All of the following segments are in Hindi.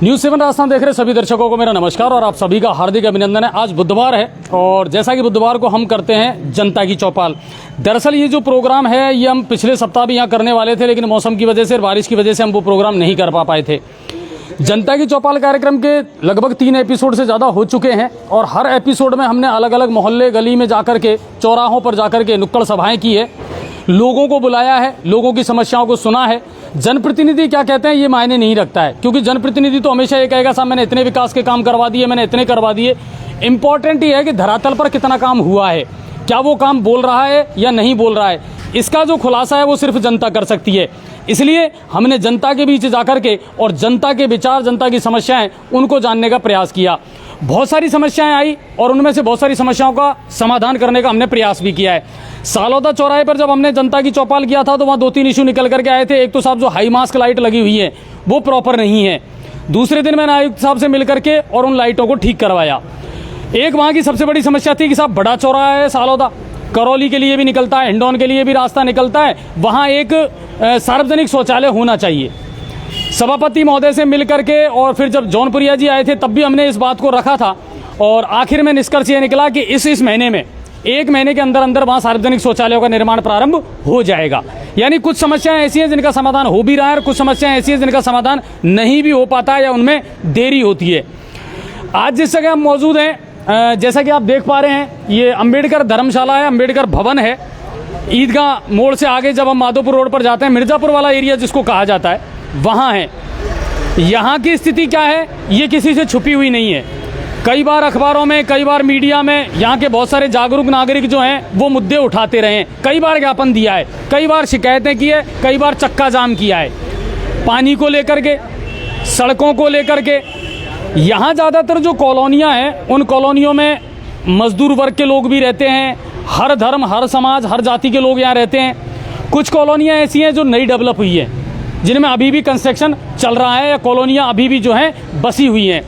न्यूज़ 7 राजस्थान देख रहे सभी दर्शकों को मेरा नमस्कार और आप सभी का हार्दिक अभिनंदन है। आज बुधवार है और जैसा कि बुधवार को हम करते हैं जनता की चौपाल। दरअसल ये जो प्रोग्राम है ये हम पिछले सप्ताह भी यहाँ करने वाले थे, लेकिन मौसम की वजह से, बारिश की वजह से हम वो प्रोग्राम नहीं कर पाए थे। जनता की चौपाल कार्यक्रम के लगभग 3 एपिसोड से ज़्यादा हो चुके हैं और हर एपिसोड में हमने अलग अलग मोहल्ले गली में जाकर के, चौराहों पर जाकर के नुक्कड़ सभाएँ की है, लोगों को बुलाया है, लोगों की समस्याओं को सुना है। जनप्रतिनिधि क्या कहते हैं ये मायने नहीं रखता है, क्योंकि जनप्रतिनिधि तो हमेशा ये कहेगा साहब मैंने इतने विकास के काम करवा दिए, मैंने इतने करवा दिए। इंपॉर्टेंट ये है कि धरातल पर कितना काम हुआ है, क्या वो काम बोल रहा है या नहीं बोल रहा है, इसका जो खुलासा है वो सिर्फ जनता कर सकती है। इसलिए हमने जनता के बीच जाकर के और जनता के विचार, जनता की समस्याएं, उनको जानने का प्रयास किया। बहुत सारी समस्याएं आई और उनमें से बहुत सारी समस्याओं का समाधान करने का हमने प्रयास भी किया है। सालोदा चौराहे पर जब हमने जनता की चौपाल किया था तो वहाँ 2-3 इशू निकल करके आए थे। एक तो साहब जो हाई मास्क लाइट लगी हुई है वो प्रॉपर नहीं है। दूसरे दिन मैंने आयुक्त साहब से मिल करके और उन लाइटों को ठीक करवाया। एक वहाँ की सबसे बड़ी समस्या थी कि साहब बड़ा चौराहा है सालोदा, करौली के लिए भी निकलता है, हिंडौन के लिए भी रास्ता निकलता है, वहाँ एक सार्वजनिक शौचालय होना चाहिए। सभापति महोदय से मिल करके और फिर जब जौनपुरिया जी आए थे तब भी हमने इस बात को रखा था और आखिर में निष्कर्ष ये निकला कि इस महीने में, 1 महीने के अंदर अंदर वहाँ सार्वजनिक शौचालयों का निर्माण प्रारंभ हो जाएगा। यानी कुछ समस्याएं ऐसी हैं जिनका समाधान हो भी रहा है और कुछ समस्याएं ऐसी हैं जिनका समाधान नहीं भी हो पाता है या उनमें देरी होती है। आज जिस जगह हम मौजूद हैं, जैसा कि आप देख पा रहे हैं, ये अंबेडकर धर्मशाला है, अंबेडकर भवन है। ईदगाह मोड़ से आगे जब हम माधोपुर रोड पर जाते हैं, मिर्ज़ापुर वाला एरिया जिसको कहा जाता है, वहाँ है। यहाँ की स्थिति क्या है ये किसी से छुपी हुई नहीं है। कई बार अखबारों में, कई बार मीडिया में यहाँ के बहुत सारे जागरूक नागरिक जो हैं वो मुद्दे उठाते रहे हैं। कई बार ज्ञापन दिया है, कई बार शिकायतें की है, कई बार चक्का जाम किया है, पानी को लेकर के, सड़कों को लेकर के। यहाँ ज़्यादातर जो कॉलोनियाँ हैं उन कॉलोनियों में मजदूर वर्ग के लोग भी रहते हैं, हर धर्म, हर समाज, हर जाति के लोग यहाँ रहते हैं। कुछ कॉलोनियाँ ऐसी हैं जो नई डेवलप हुई हैं, जिनमें अभी भी कंस्ट्रक्शन चल रहा है या कॉलोनियाँ अभी भी जो हैं बसी हुई हैं।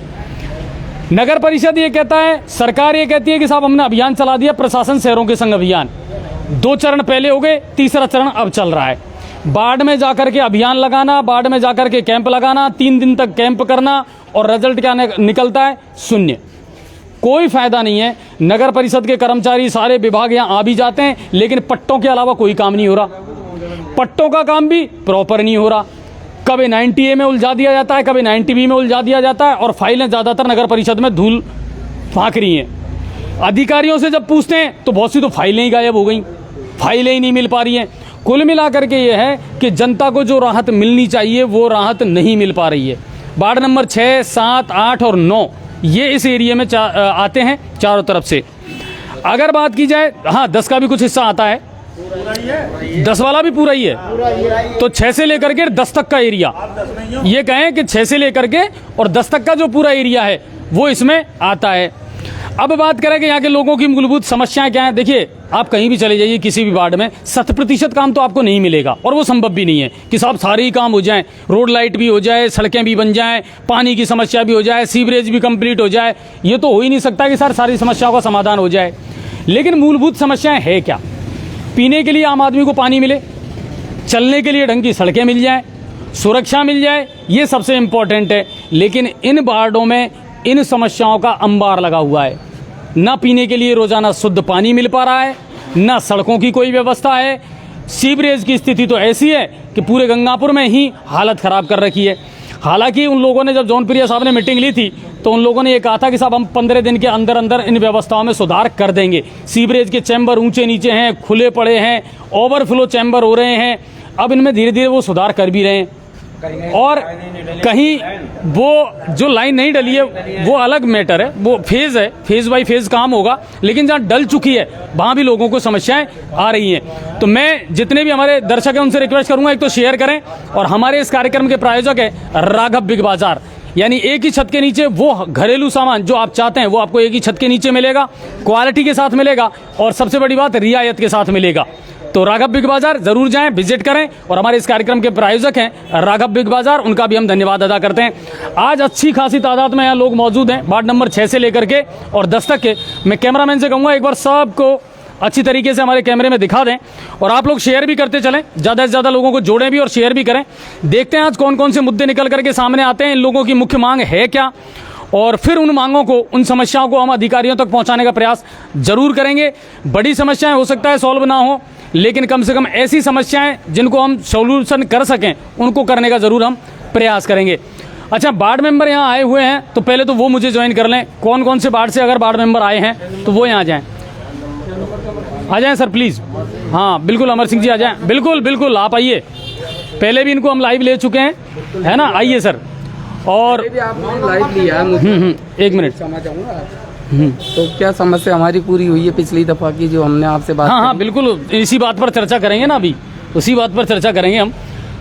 नगर परिषद ये कहता है, सरकार ये कहती है कि साहब हमने अभियान चला दिया, प्रशासन शहरों के संग अभियान। 2 चरण पहले हो गए, तीसरा चरण अब चल रहा है। बाढ़ में जाकर के अभियान लगाना, बाढ़ में जाकर के कैंप लगाना, 3 दिन तक कैंप करना और रिजल्ट क्या निकलता है? शून्य। कोई फायदा नहीं है। नगर परिषद के कर्मचारी, सारे विभाग यहाँ आ भी जाते हैं, लेकिन पट्टों के अलावा कोई काम नहीं हो रहा। पट्टों का काम भी प्रॉपर नहीं हो रहा। कभी 90A में उलझा दिया जाता है, कभी 90B में उलझा दिया जाता है और फाइलें ज़्यादातर नगर परिषद में धूल फाँक रही हैं। अधिकारियों से जब पूछते हैं तो बहुत सी तो फाइलें ही गायब हो गई, फाइलें ही नहीं मिल पा रही हैं। कुल मिलाकर के ये है कि जनता को जो राहत मिलनी चाहिए वो राहत नहीं मिल पा रही है। वार्ड नंबर 6, 7, 8 और 9 ये इस एरिया में आते हैं चारों तरफ से। अगर बात की जाए, हाँ 10 का भी कुछ हिस्सा आता है, 10 वाला भी पूरा ही है। तो 6 से लेकर के 10 तक का एरिया, ये कहें कि 6 से लेकर के और 10 तक का जो पूरा एरिया है वो इसमें आता है। अब बात करें कि यहाँ के लोगों की मूलभूत समस्याएं क्या हैं। देखिए, आप कहीं भी चले जाइए, किसी भी वार्ड में 100% काम तो आपको नहीं मिलेगा और वो संभव भी नहीं है कि साहब सारे ही काम हो जाएं, रोड लाइट भी हो जाए, सड़कें भी बन जाएं, पानी की समस्या भी हो जाए, सीवरेज भी कंप्लीट हो जाए। ये तो हो ही नहीं सकता कि सर सारी समस्याओं का समाधान हो जाए। लेकिन मूलभूत समस्याएं है क्या? पीने के लिए आम आदमी को पानी मिले, चलने के लिए ढंग की सड़कें मिल जाएं, सुरक्षा मिल जाए, ये सबसे इम्पोर्टेंट है। लेकिन इन वार्डों में इन समस्याओं का अंबार लगा हुआ है। ना पीने के लिए रोजाना शुद्ध पानी मिल पा रहा है, ना सड़कों की कोई व्यवस्था है। सीवरेज की स्थिति तो ऐसी है कि पूरे गंगापुर में ही हालत ख़राब कर रखी है। हालांकि उन लोगों ने, जब जौनप्रिया साहब ने मीटिंग ली थी तो उन लोगों ने ये कहा था कि साहब हम 15 दिन के अंदर अंदर इन व्यवस्थाओं में सुधार कर देंगे। सीवरेज के चैम्बर ऊंचे नीचे हैं, खुले पड़े हैं, ओवरफ्लो चैम्बर हो रहे हैं। अब इनमें धीरे धीरे वो सुधार कर भी रहे हैं और कहीं वो जो लाइन नहीं डली है वो अलग मैटर है, वो फेज़ है, फेज़ बाई फेज़ काम होगा। लेकिन जहाँ डल चुकी है वहाँ भी लोगों को समस्याएं आ रही हैं। तो मैं जितने भी हमारे दर्शक हैं उनसे रिक्वेस्ट करूँगा, एक तो शेयर करें। और हमारे इस कार्यक्रम के प्रायोजक है राघव बिग बाजार, यानी एक ही छत के नीचे वो घरेलू सामान जो आप चाहते हैं वो आपको एक ही छत के नीचे मिलेगा, क्वालिटी के साथ मिलेगा और सबसे बड़ी बात रियायत के साथ मिलेगा। तो राघव बिग बाजार जरूर जाएं, विजिट करें। और हमारे इस कार्यक्रम के प्रायोजक हैं राघव बिग बाजार, उनका भी हम धन्यवाद अदा करते हैं। आज अच्छी खासी तादाद में यहाँ लोग मौजूद हैं, वार्ड नंबर 6 से लेकर के और 10 तक के। मैं कैमरामैन से कहूँगा एक बार सबको अच्छी तरीके से हमारे कैमरे में दिखा दें और आप लोग शेयर भी करते चलें, ज़्यादा से ज़्यादा लोगों को जोड़ें भी और शेयर भी करें। देखते हैं आज कौन कौन से मुद्दे निकल करके सामने आते हैं, इन लोगों की मुख्य मांग है क्या, और फिर उन मांगों को, उन समस्याओं को हम अधिकारियों तक पहुंचाने का प्रयास जरूर करेंगे। बड़ी समस्याएं हो सकता है सॉल्व ना हो, लेकिन कम से कम ऐसी समस्याएं जिनको हम सॉल्यूशन कर सकें उनको करने का ज़रूर हम प्रयास करेंगे। अच्छा, वार्ड मेंबर यहाँ आए हुए हैं तो पहले तो वो मुझे ज्वाइन कर लें। कौन कौन से वार्ड से अगर वार्ड मेंबर आए हैं तो वो यहाँ आ जाएं सर प्लीज़। हाँ बिल्कुल, अमर सिंह जी आ जाएं। बिल्कुल बिल्कुल, आप आइए। पहले भी इनको हम लाइव ले चुके हैं, है ना, आइए सर। और भी आपने लाइव लिया है मुझे। एक मिनट। क्षमा चाहूँगा। तो क्या समस्या हमारी पूरी हुई है पिछली दफ़ा की जो हमने आपसे बात हाँ बिल्कुल, इसी बात पर चर्चा करेंगे ना, अभी उसी बात पर चर्चा करेंगे हम।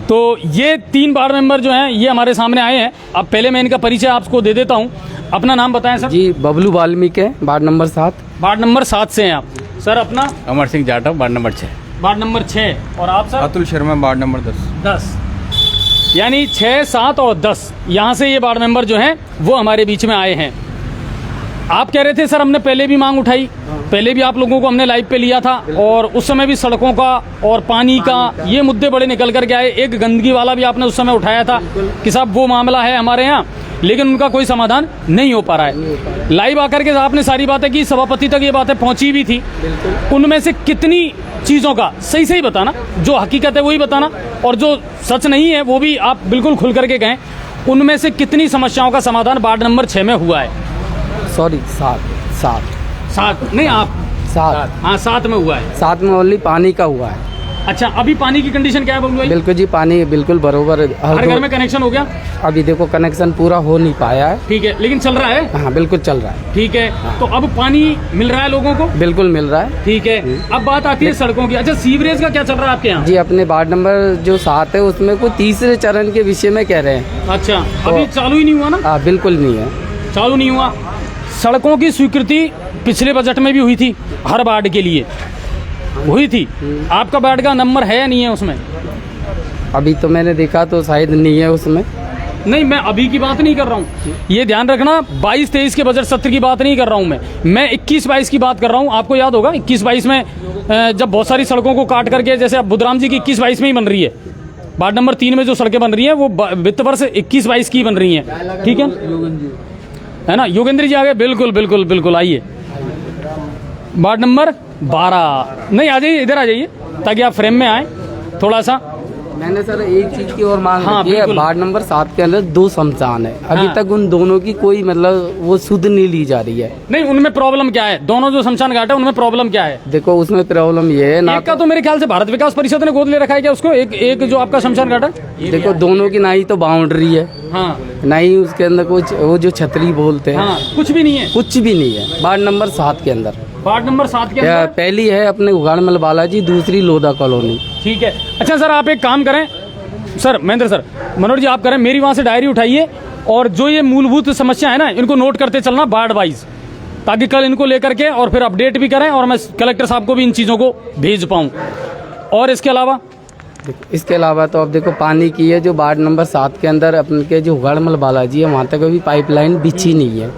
तो ये 3 वार्ड मेंबर जो हैं ये हमारे सामने आए हैं। अब पहले मैं इनका परिचय आपको दे देता हूँ। अपना नाम बताएं सर। जी, बबलू वाल्मीकि है, वार्ड नंबर 7। वार्ड नंबर 7 से हैं आप। सर अपना? Amar Singh Jatav, ward number 6। Ward number 6। और आप sir? Atul Sharma, ward number 10। यानी 6, 7 और 10 यहाँ से ये वार्ड मेंबर जो हैं वो हमारे बीच में आए हैं। आप कह रहे थे सर हमने पहले भी मांग उठाई, पहले भी आप लोगों को हमने लाइव पे लिया था और उस समय भी सड़कों का और पानी का ये मुद्दे बड़े निकल कर के आए। एक गंदगी वाला भी आपने उस समय उठाया था कि साहब वो मामला है हमारे यहाँ, लेकिन उनका कोई समाधान नहीं हो पा रहा है। लाइव आकर के आपने सारी बातें की, सभापति तक ये बातें पहुँची भी थी। उनमें से कितनी चीज़ों का सही बताना, जो हकीकत है वही बताना, और जो सच नहीं है वो भी आप बिल्कुल खुल करके कहें। उनमें से कितनी समस्याओं का समाधान वार्ड नंबर 6 में हुआ है? सॉरी, 7 नहीं, आप 7। हाँ 7 में हुआ है। 7 में ओनली पानी का हुआ है। अच्छा, अभी पानी की कंडीशन क्या है बबलू भाई? बिल्कुल जी, पानी बिल्कुल बरोबर। हर घर में कनेक्शन हो गया? अभी देखो कनेक्शन पूरा हो नहीं पाया है। ठीक है, लेकिन चल रहा है? हाँ बिल्कुल चल रहा है। ठीक है, तो अब पानी मिल रहा है लोगों को? बिल्कुल मिल रहा है। ठीक है, अब बात आती है सड़कों की। अच्छा, सीवरेज का क्या चल रहा है आपके यहाँ? जी, अपने वार्ड नंबर जो 7 है उसमें कोई तीसरे चरण के विषय में कह रहे हैं। अच्छा, अभी चालू ही नहीं हुआ ना? हाँ बिल्कुल नहीं है, चालू नहीं हुआ। सड़कों की स्वीकृति पिछले बजट में भी हुई थी, हर वार्ड के लिए हुई थी। आपका वार्ड का नंबर है या नहीं है उसमें? अभी तो मैंने देखा तो शायद नहीं है उसमें। नहीं, मैं अभी की बात नहीं कर रहा हूँ, ये ध्यान रखना। 22-23 के बजट सत्र की बात नहीं कर रहा हूँ मैं 21-22 की बात कर रहा हूँ। आपको याद होगा 21-22 में जब बहुत सारी सड़कों को काट करके, जैसे अब बुधराम जी की 21-22 में ही बन रही है, वार्ड नंबर 3 में जो सड़कें बन रही हैं वो वित्त वर्ष 21-22 की बन रही हैं। ठीक है ना, योगेंद्र जी आ गए। बिल्कुल बिल्कुल बिल्कुल, आइए। वार्ड नंबर 12, नहीं आ जाइए, इधर आ जाइए ताकि आप फ्रेम में आए थोड़ा सा। मैंने सर एक चीज की और मांग हाँ, रखी है। वार्ड नंबर 7 के अंदर 2 शमशान है, अभी हाँ। तक उन दोनों की कोई मतलब वो सुध नहीं ली जा रही है। नहीं, उनमें प्रॉब्लम क्या है? दोनों जो शमशान घाट है उनमें प्रॉब्लम क्या है? देखो उसमें प्रॉब्लम ये है ना, एक का तो मेरे ख्याल से भारत विकास परिषद ने गोद ले रखा है क्या उसको? एक जो आपका शमशान घाट है, देखो दोनों की ना ही तो बाउंड्री है, हाँ, ना ही उसके अंदर कुछ वो जो छतरी बोलते हैं, हाँ, कुछ भी नहीं है। कुछ भी नहीं है वार्ड नंबर 7 के अंदर। वार्ड नंबर 7 के अंदर पहली है अपने उगाड़मल बालाजी, दूसरी लोधा कॉलोनी। ठीक है। अच्छा सर, आप एक काम करें सर, महेंद्र सर, मनोज जी आप करें, मेरी वहाँ से डायरी उठाइए और जो ये मूलभूत समस्या है ना इनको नोट करते चलना वार्ड वाइज, ताकि कल इनको लेकर के और फिर अपडेट भी करें और मैं कलेक्टर साहब को भी इन चीज़ों को भेज पाऊँ। और इसके अलावा तो अब देखो पानी की है जो वार्ड नंबर 7 के अंदर अपने के जो उगाड़मल बालाजी है वहाँ तक अभी पाइपलाइन बिछी नहीं है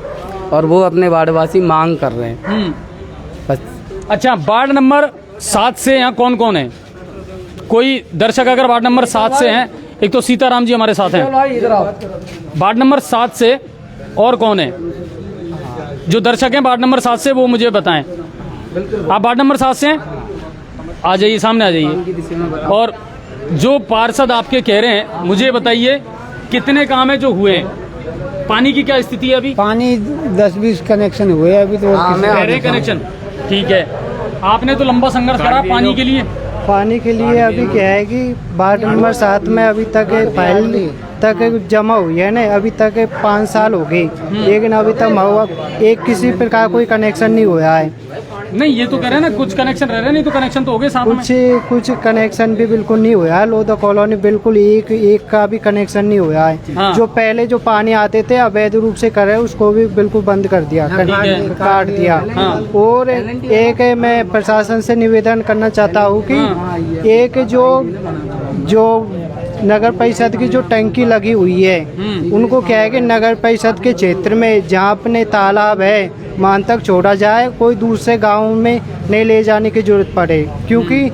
और वो अपने वार्डवासी मांग कर रहे हैं बस। अच्छा, वार्ड नंबर 7 से यहाँ कौन कौन है? कोई दर्शक अगर वार्ड नंबर 7 से हैं, एक तो सीताराम जी हमारे साथ हैं। वार्ड नंबर 7 से और कौन है जो दर्शक हैं वार्ड नंबर 7 से, वो मुझे बताएं। आप वार्ड नंबर 7 से हैं, आ जाइए, सामने आ जाइए। और जो पार्षद आपके कह रहे हैं, मुझे बताइए कितने काम है जो हुए हैं? पानी की क्या स्थिति है अभी? पानी 10-20 कनेक्शन हुए अभी तो। कह रहे कनेक्शन, ठीक है। आपने तो लंबा संघर्ष करा पानी के लिए। पानी के लिए अभी क्या है कि वार्ड नंबर 7 में अभी तक फाइल तक जमा हुई है ना, अभी तक 5 साल हो गए, लेकिन अभी तक एक किसी प्रकार कोई कनेक्शन नहीं हुआ है। नहीं, ये तो कह रहे हैं ना कुछ कनेक्शन रह रहे, नहीं तो कनेक्शन तो हो गए साथ में। कुछ कनेक्शन भी बिल्कुल नहीं हुआ है। लोधा कॉलोनी बिल्कुल एक का भी कनेक्शन नहीं हुआ है। हाँ। जो पहले जो पानी आते थे अवैध रूप से करे उसको भी बिल्कुल बंद कर दिया, काट दिया। हाँ। और एक मैं प्रशासन से निवेदन करना चाहता हूँ कि एक जो नगर परिषद की जो टंकी लगी हुई है उनको क्या है कि नगर परिषद के क्षेत्र में जहाँ अपने तालाब है वहाँ तक छोड़ा जाए, कोई दूसरे गांव में नहीं ले जाने की जरूरत पड़े, क्योंकि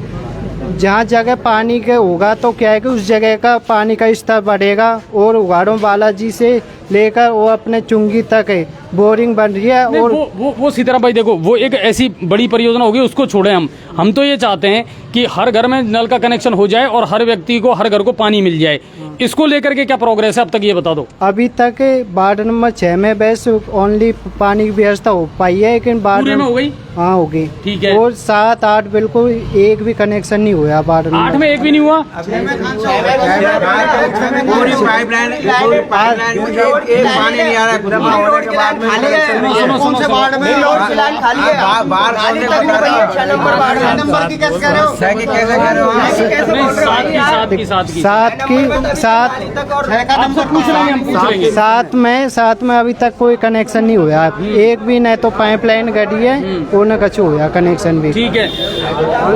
जहाँ जगह पानी के होगा तो क्या है कि उस जगह का पानी का स्तर बढ़ेगा। और उगाड़ों बालाजी से लेकर वो अपने चुंगी तक है बोरिंग बन रही है। नहीं, और वो सीताराम भाई देखो, वो एक ऐसी बड़ी परियोजना होगी, उसको छोड़े हम तो ये चाहते हैं कि हर घर में नल का कनेक्शन हो जाए और हर व्यक्ति को, हर घर को पानी मिल जाए। इसको लेकर के क्या प्रोग्रेस है अब तक, ये बता दो। अभी तक वार्ड नंबर 6 में बस ओनली पानी की व्यवस्था हो पाई है, लेकिन वार्ड पूरे में हो गई? हाँ हो गई। ठीक है। और 7, 8 बिल्कुल एक भी कनेक्शन नहीं हुआ वार्ड 8 में एक भी नहीं हुआ? पूरी पाइपलाइन पानी नहीं आ रहा सात में अभी तक कोई कनेक्शन नहीं हुआ, एक भी नहीं तो पाइपलाइन गड़ी है और न कछु हुआ कनेक्शन भी। ठीक है,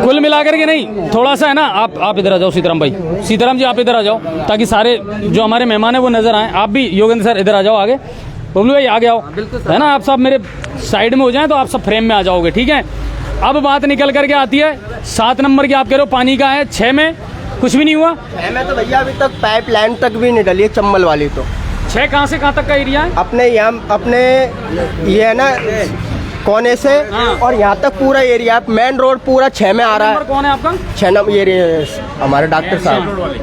कुल मिलाकर के नहीं, थोड़ा सा है ना, आप इधर आ जाओ सीताराम भाई, सीताराम जी आप इधर आ जाओ ताकि सारे जो हमारे मेहमान है वो नजर आए। आप भी योगेंद्र सर इधर आ जाओ आगे, बबलू भाई आगे आओ, है ना, आप सब मेरे साइड में हो जाएं तो आप सब फ्रेम में आ जाओगे। ठीक है, अब बात निकल करके आती है 7 नंबर की, आप कह रहे हो पानी का है, 6 में कुछ भी नहीं हुआ? 6 में तो भैया अभी तक पाइपलाइन तक भी नहीं डली है, चंबल वाली। तो 6 कहाँ से कहाँ तक का एरिया है? अपने यहाँ अपने ये है ना कोने से और यहाँ तक पूरा एरिया, मेन रोड पूरा 6 में आ रहा नंबर है। कौन है आपका? 6 नंबर ये हमारे डॉक्टर साहब।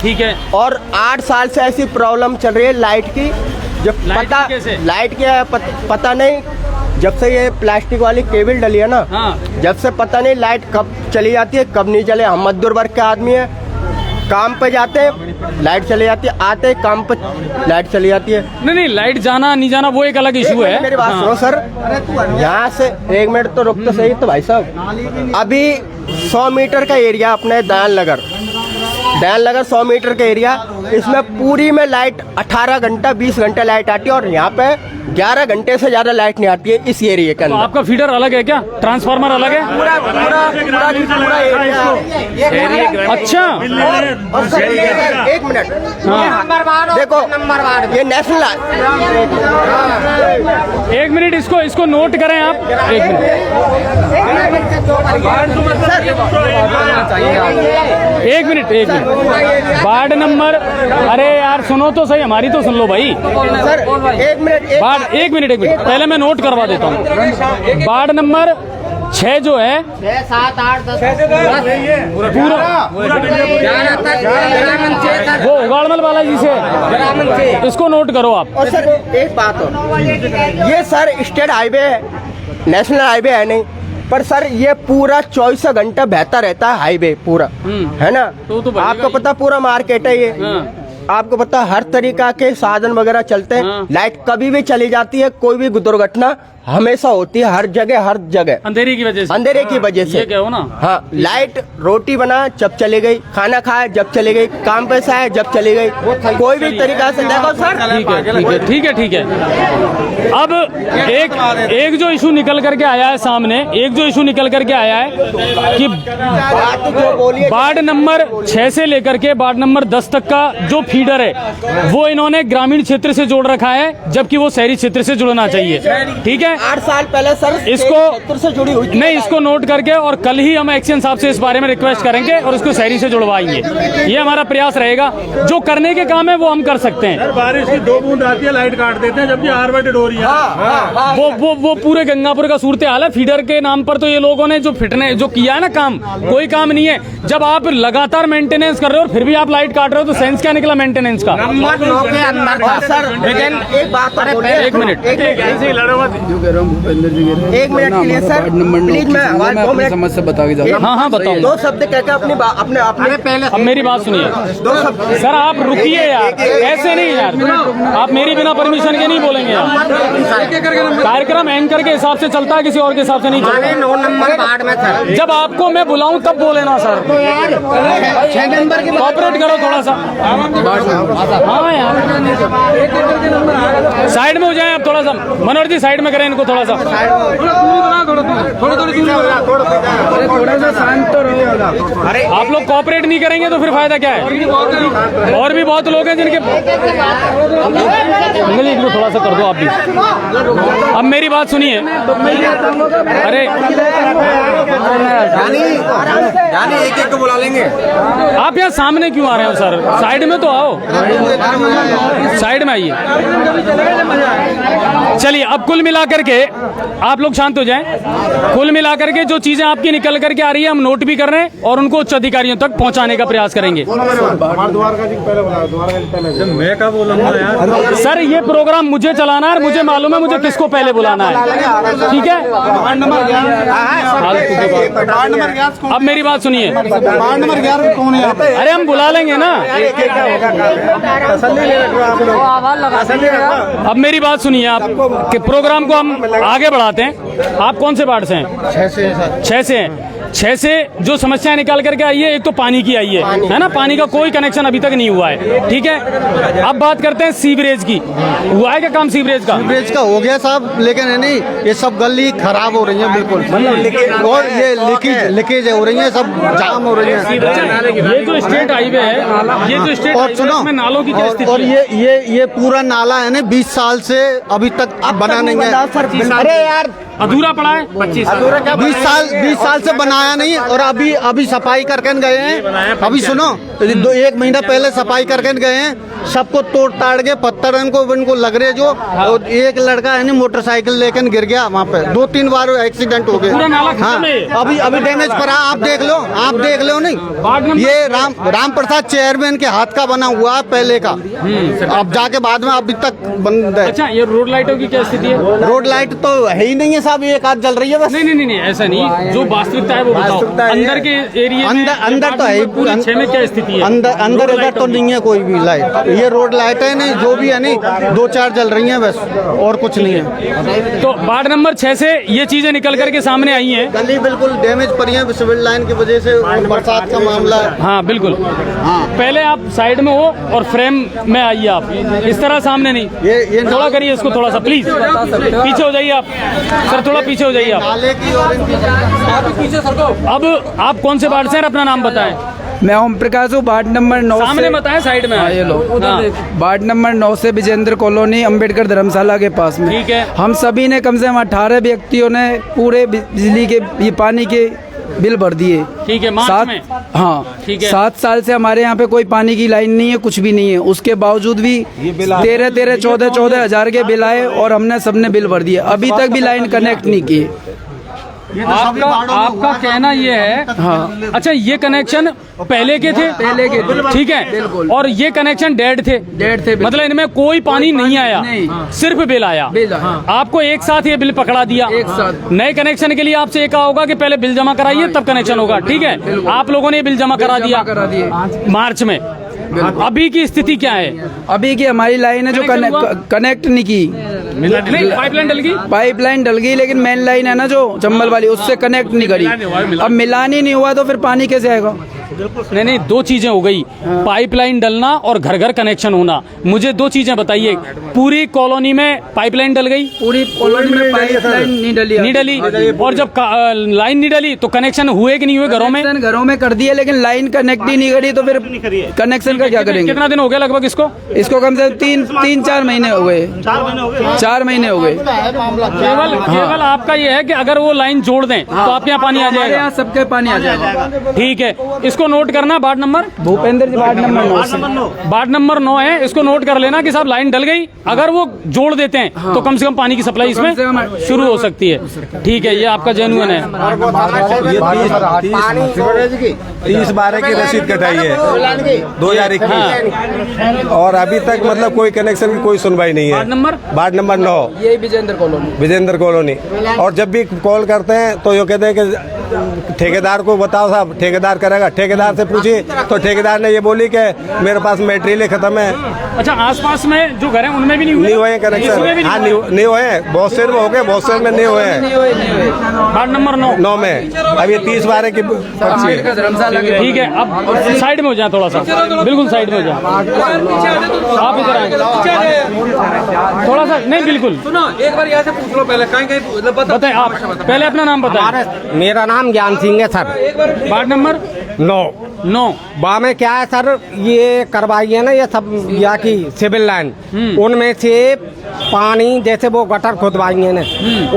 ठीक है, और 8 साल से ऐसी प्रॉब्लम चल रही है लाइट की, जब लाइट पता की कैसे? लाइट की है पता नहीं, जब से ये प्लास्टिक वाली केबल डली है ना, हाँ। जब से पता नहीं लाइट कब चली जाती है कब नहीं चले। हम मजदूर वर्ग के आदमी है, काम पे जाते हैं लाइट चली जाती है, आते हैं काम पे लाइट चली जाती है। नहीं लाइट जाना नहीं जाना वो एक अलग इशू है। मेरी बात सुनो सर, यहाँ से 1 मिनट तो रुक तो सही। तो भाई साहब अभी 100 मीटर का एरिया अपने दयाल नगर 100 मीटर का एरिया, इसमें पूरी में लाइट 18 घंटा 20 घंटे लाइट आती है और यहाँ पे 11 घंटे से ज्यादा लाइट नहीं आती है इस एरिया के तो अंदर। आपका फीडर अलग है क्या, ट्रांसफार्मर अलग है? पूरा एरिया। अच्छा, और सर एक मिनट, देखो ये नेशनल, एक मिनट इसको नोट करें आप, एक मिनट वार्ड नंबर, अरे यार सुनो तो सही, हमारी तो सुन लो भाई सर एक मिनट एक मिनट पहले मैं नोट करवा देता हूँ। वार्ड नंबर 6 जो है 6, 7, 8, 10 पूरा वो उगाड़मल बालाजी से, इसको नोट करो आप। और सर एक बात हो, ये सर स्टेट हाईवे है, नेशनल हाईवे है नहीं, पर सर ये पूरा 24 घंटा बहता रहता है हाईवे पूरा, है ना। तो बनेगा आपको ही। पता पूरा मार्केट है ये, आपको पता हर तरीका के साधन वगैरह चलते हैं। हाँ। लाइट कभी भी चली जाती है, कोई भी दुर्घटना हमेशा होती है, हर जगह अंधेरे की वजह से, अंधेरे की वजह से। ये क्या हो ना, हाँ, लाइट रोटी बना जब चली गई, खाना खाया जब चली गई, काम पे से आया जब चली गई, कोई भी तरीका से देखो सर। ठीक है। अब एक जो इशू निकल करके आया है सामने, कि वार्ड नंबर 6 से लेकर के वार्ड नंबर 10 तक का जो फीडर है वो इन्होंने ग्रामीण क्षेत्र से जोड़ रखा है, जबकि वो शहरी क्षेत्र से जुड़ना चाहिए। ठीक है, 8 साल पहले सर इसको क्षेत्र से जुड़ी हुई थी। नहीं, इसको नोट करके और कल ही हम एक्शन साहब से इस बारे में रिक्वेस्ट करेंगे और इसको शहरी से जुड़वाएंगे। ये हमारा प्रयास रहेगा, जो करने के काम है वो हम कर सकते हैं। बारिश की 2 बूंद आती है लाइट काट देते हैं, जबकि आरवेटेड हो रही है। वो पूरे गंगापुर का सूरत हाल है। फीडर के नाम पर तो ये लोगों ने जो किया है ना काम, कोई काम नहीं है। जब आप लगातार मेंटेनेंस कर रहे हो और फिर भी आप लाइट काट रहे हो तो सेंस क्या निकला मेंटेनेंस का? सर एक बात एक मिनट एक मिनट के लिए सर प्लीज, मैं आवाज 2 मिनट समस्या बता के हाँ बताओ। 2 शब्द कहकर अपने पहले अब मेरी बात सुनिए 2 शब्द सर, आप रुकिए यार, ऐसे नहीं यार, आप मेरी बिना परमिशन के नहीं बोलेंगे यार। कार्यक्रम एंकर के हिसाब से चलता है, किसी और के हिसाब से नहीं चलता। 9 नंबर वार्ड में सर, जब आपको मैं बुलाऊं तब बोले ना सर, 6 नंबर की कॉपरेट करो थोड़ा सा। हाँ यार, साइड में हो जाए आप थोड़ा सा, मनोहर जी साइड में करें। इनको थोड़ा सा। थोड़ा सा शांत तो रहो। आप लोग कोऑपरेट नहीं करेंगे तो फिर फायदा क्या है? और भी बहुत लोग हैं जिनके अंकल जी, इनको थोड़ा सा कर दो आप भी। अब मेरी बात सुनिए। अरे एक एक को बुला लेंगे। आप यहाँ सामने क्यों आ रहे हो सर? साइड में तो आओ, साइड में आइए। चलिए, अब कुल मिलाकर के आप लोग शांत हो जाएं। कुल मिलाकर के जो चीजें आपकी निकल करके आ रही है हम नोट भी कर रहे हैं और उनको उच्च अधिकारियों तक पहुंचाने का प्रयास करेंगे। मैं क्या बोलूँगा यार? सर, ये प्रोग्राम मुझे चलाना है और मुझे मालूम है मुझे किसको पहले बुलाना है, ठीक है? अब मेरी बात सुनिए। अरे हम बुला लेंगे ना। अब मेरी बात सुनिए, आप कि प्रोग्राम को हम आगे बढ़ाते हैं। आप कौन से वार्ड से हैं? 6 से हैं। 6 से जो समस्याएं निकाल करके आई है, एक तो पानी की आई है ना? पानी का कोई कनेक्शन अभी तक नहीं हुआ है, ठीक है? अब बात करते हैं सीवरेज की। हुआ है क्या काम सीवरेज का? सीवरेज का हो गया साहब, लेकिन है नहीं, ये सब गली खराब हो रही है बिल्कुल, और ये लीकेज हो रही है, सब जाम हो रही है। ये जो स्टेट हाईवे है, ये जो स्टेट और सुनो, में नालों की क्या स्थिति और है? ये पूरा नाला है ना, 20 साल से अभी तक बना नहीं है। अरे यार, अधूरा पड़ा है। 20 साल से बनाया नहीं, और अभी सफाई करके गए हैं। अभी सुनो, 1 महीना पहले सफाई करके गए हैं, सबको तोड़ ताड़ के पत्थर इनको लग रहे जो। और एक लड़का है ना मोटरसाइकिल लेकर गिर गया वहाँ पे, 2-3 बार एक्सीडेंट हो गए। हाँ, अभी डैमेज पड़ा, आप देख लो नहीं। ये राम प्रसाद चेयरमैन के हाथ का बना हुआ है पहले का, अब जाके बाद में अभी तक बंद है। अच्छा, ये रोड लाइटों की क्या स्थिति है? रोड लाइट तो है ही नहीं है साहब, एक आध जल रही है बस। नहीं, ऐसा नहीं, जो वास्तविकता है वो बताओ। अंदर के एरिया में, अंदर तो है, पूरे 6 में क्या स्थिति है? अंदर इधर तो नहीं है कोई भी लाइट। ये रोड लाइट है नहीं, जो भी है नहीं, 2-4 जल रही हैं बस, और कुछ नहीं है। तो वार्ड नंबर 6 से ये चीजें निकल करके सामने आई हैं। गली बिल्कुल डैमेज पड़ी है सिविल लाइन की वजह से, और बरसात का मामला है। हाँ बिल्कुल। पहले आप साइड में हो और फ्रेम में आइए, आप इस तरह सामने नहीं। ये थोड़ा करिए इसको, थोड़ा सा प्लीज पीछे हो जाइए आप सर, थोड़ा पीछे हो जाइए आप। नाले की और अब आप कौन से वार्ड से हैं, अपना नाम बताएं। मैं ओम प्रकाश हूँ, वार्ड नंबर 9 सामने बताएं, साइड में। ये लो, हाँ। वार्ड नंबर 9 से विजेंद्र कॉलोनी, अंबेडकर धर्मशाला के पास में। ठीक है। हम सभी ने कम से कम 18 व्यक्तियों ने पूरे बिजली के, ये पानी के बिल भर दिए। ठीक है, मार्च में। हाँ, ठीक है। 7 साल से हमारे यहाँ पे कोई पानी की लाइन नहीं है, कुछ भी नहीं है। उसके बावजूद भी 13-14 हजार के बिल आए और हमने सबने बिल भर दिए, अभी तक भी लाइन कनेक्ट नहीं की। आपका कहना ये है? हाँ। अच्छा, ये कनेक्शन पहले के थे? पहले के थे। ठीक है, और ये कनेक्शन डेड थे? मतलब इनमें कोई पानी नहीं आया, सिर्फ बिल आया। आपको एक साथ ये बिल पकड़ा दिया। एक साथ। नए कनेक्शन के लिए आपसे ये कहा होगा कि पहले बिल जमा कराइए तब कनेक्शन होगा, ठीक है? आप लोगों ने बिल जमा करा दिया मार्च में। अभी की स्थिति क्या है? अभी की हमारी लाइन है जो कनेक्ट नहीं की, पाइपलाइन डल गई। पाइपलाइन डल गई, लेकिन मेन लाइन है ना जो चंबल वाली, उससे कनेक्ट नहीं करी। अब मिलान ही नहीं हुआ तो फिर पानी कैसे आएगा? नहीं, 2 चीजें हो गई, पाइपलाइन डलना और घर घर कनेक्शन होना। मुझे 2 चीजें बताइए, पूरी कॉलोनी में पाइपलाइन डल गई? पूरी कॉलोनी में पाइपलाइन नहीं डली। और जब लाइन नहीं डली तो कनेक्शन हुए कि नहीं हुए घरों में? घरों में कर दिए, लेकिन लाइन कनेक्ट ही नहीं करी, तो फिर कनेक्शन का क्या करेंगे? कितना दिन हो गया लगभग इसको? इसको कम से कम 3-4 महीने हो गए। 4 महीने हो गए। केवल आपका ये है कि अगर वो लाइन जोड़ दें तो आपके यहाँ पानी आ जाएगा? यहाँ सबके पानी आ जाएगा। ठीक है, इसको नोट करना। वार्ड नंबर भूपेंद्र जी, वार्ड नंबर 9। वार्ड नंबर 9 है, इसको नोट कर लेना कि साहब लाइन डल गई, अगर वो जोड़ देते हैं तो कम से कम पानी की सप्लाई इसमें शुरू हो सकती है। ठीक है, ये आपका जेन्युइन है। 30-12 की रसीद कटाई है 2021, और अभी तक मतलब कोई कनेक्शन की कोई सुनवाई नहीं है। वार्ड नंबर 9, ये विजेंद्र कॉलोनी। और जब भी कॉल करते हैं तो ये कहते हैं कि ठेकेदार को बताओ साहब, ठेकेदार करेगा। ठेकेदार से पूछी तो ठेकेदार ने ये बोली कि मेरे पास मटेरियल खत्म है। अच्छा, आसपास में जो घर हैं उनमें भी नहीं हुए कनेक्शन। हाँ, नहीं हुए हैं, बहुत से में हो गए, बहुत से में नहीं हुए हैं। वार्ड नंबर 9 में अब ये 30-12 की पर्ची है। ठीक है, अब साइड में हो जाए, थोड़ा सा बिल्कुल साइड में हो जाए। आप इधर आए थोड़ा सा, नहीं बिल्कुल सुनो, एक बार यहाँ से पूछ लो पहले, कहीं बताएं। आप पहले अपना नाम बताएं। मेरा नाम ज्ञान सिंह है सर। वार्ड नंबर 9 वहाँ में क्या है सर, ये करवाई है ना ये सब यहाँ की सिविल लाइन, उनमें से पानी जैसे वो गटर खुदवाई है ना,